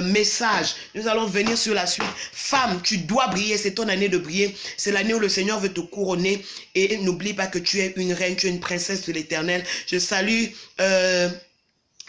message. Nous allons venir sur la suite. Femme, tu dois briller, c'est ton année de briller. C'est l'année où le Seigneur veut te couronner. Et n'oublie pas que tu es une reine, tu es une princesse de l'Éternel. Je salue...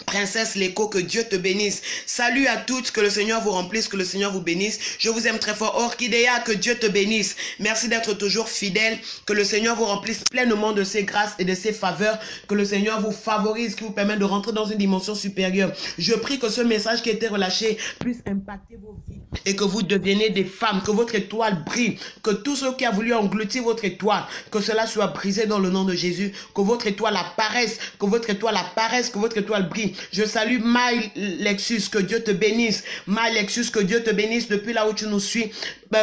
Princesse Léco, que Dieu te bénisse. Salut à toutes, que le Seigneur vous remplisse, que le Seigneur vous bénisse. Je vous aime très fort. Orchidea, que Dieu te bénisse. Merci d'être toujours fidèle. Que le Seigneur vous remplisse pleinement de ses grâces et de ses faveurs. Que le Seigneur vous favorise, qui vous permet de rentrer dans une dimension supérieure. Je prie que ce message qui a été relâché puisse impacter vos vies et que vous deveniez des femmes, que votre étoile brille, que tout ce qui a voulu engloutir votre étoile, que cela soit brisé dans le nom de Jésus, que votre étoile apparaisse, que votre étoile apparaisse, que votre étoile brille. Je salue My Lexus, que Dieu te bénisse. My Lexus, que Dieu te bénisse depuis là où tu nous suis.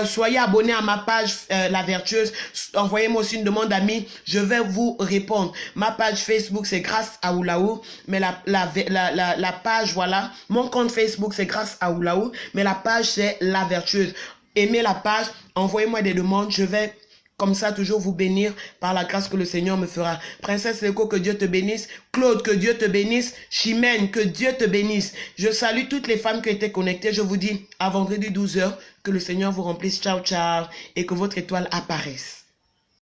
Soyez abonnés à ma page La Vertueuse. Envoyez-moi aussi une demande d'amis. Je vais vous répondre. Ma page Facebook, c'est Grâce à Oulaou. Mais la page, voilà. Mon compte Facebook, c'est Grâce à Oulaou. Mais la page, c'est La Vertueuse. Aimez la page. Envoyez-moi des demandes. Je vais comme ça, toujours vous bénir par la grâce que le Seigneur me fera. Princesse Léco, que Dieu te bénisse. Claude, que Dieu te bénisse. Chimène, que Dieu te bénisse. Je salue toutes les femmes qui étaient connectées. Je vous dis à vendredi 12h, que le Seigneur vous remplisse. Ciao, ciao. Et que votre étoile apparaisse.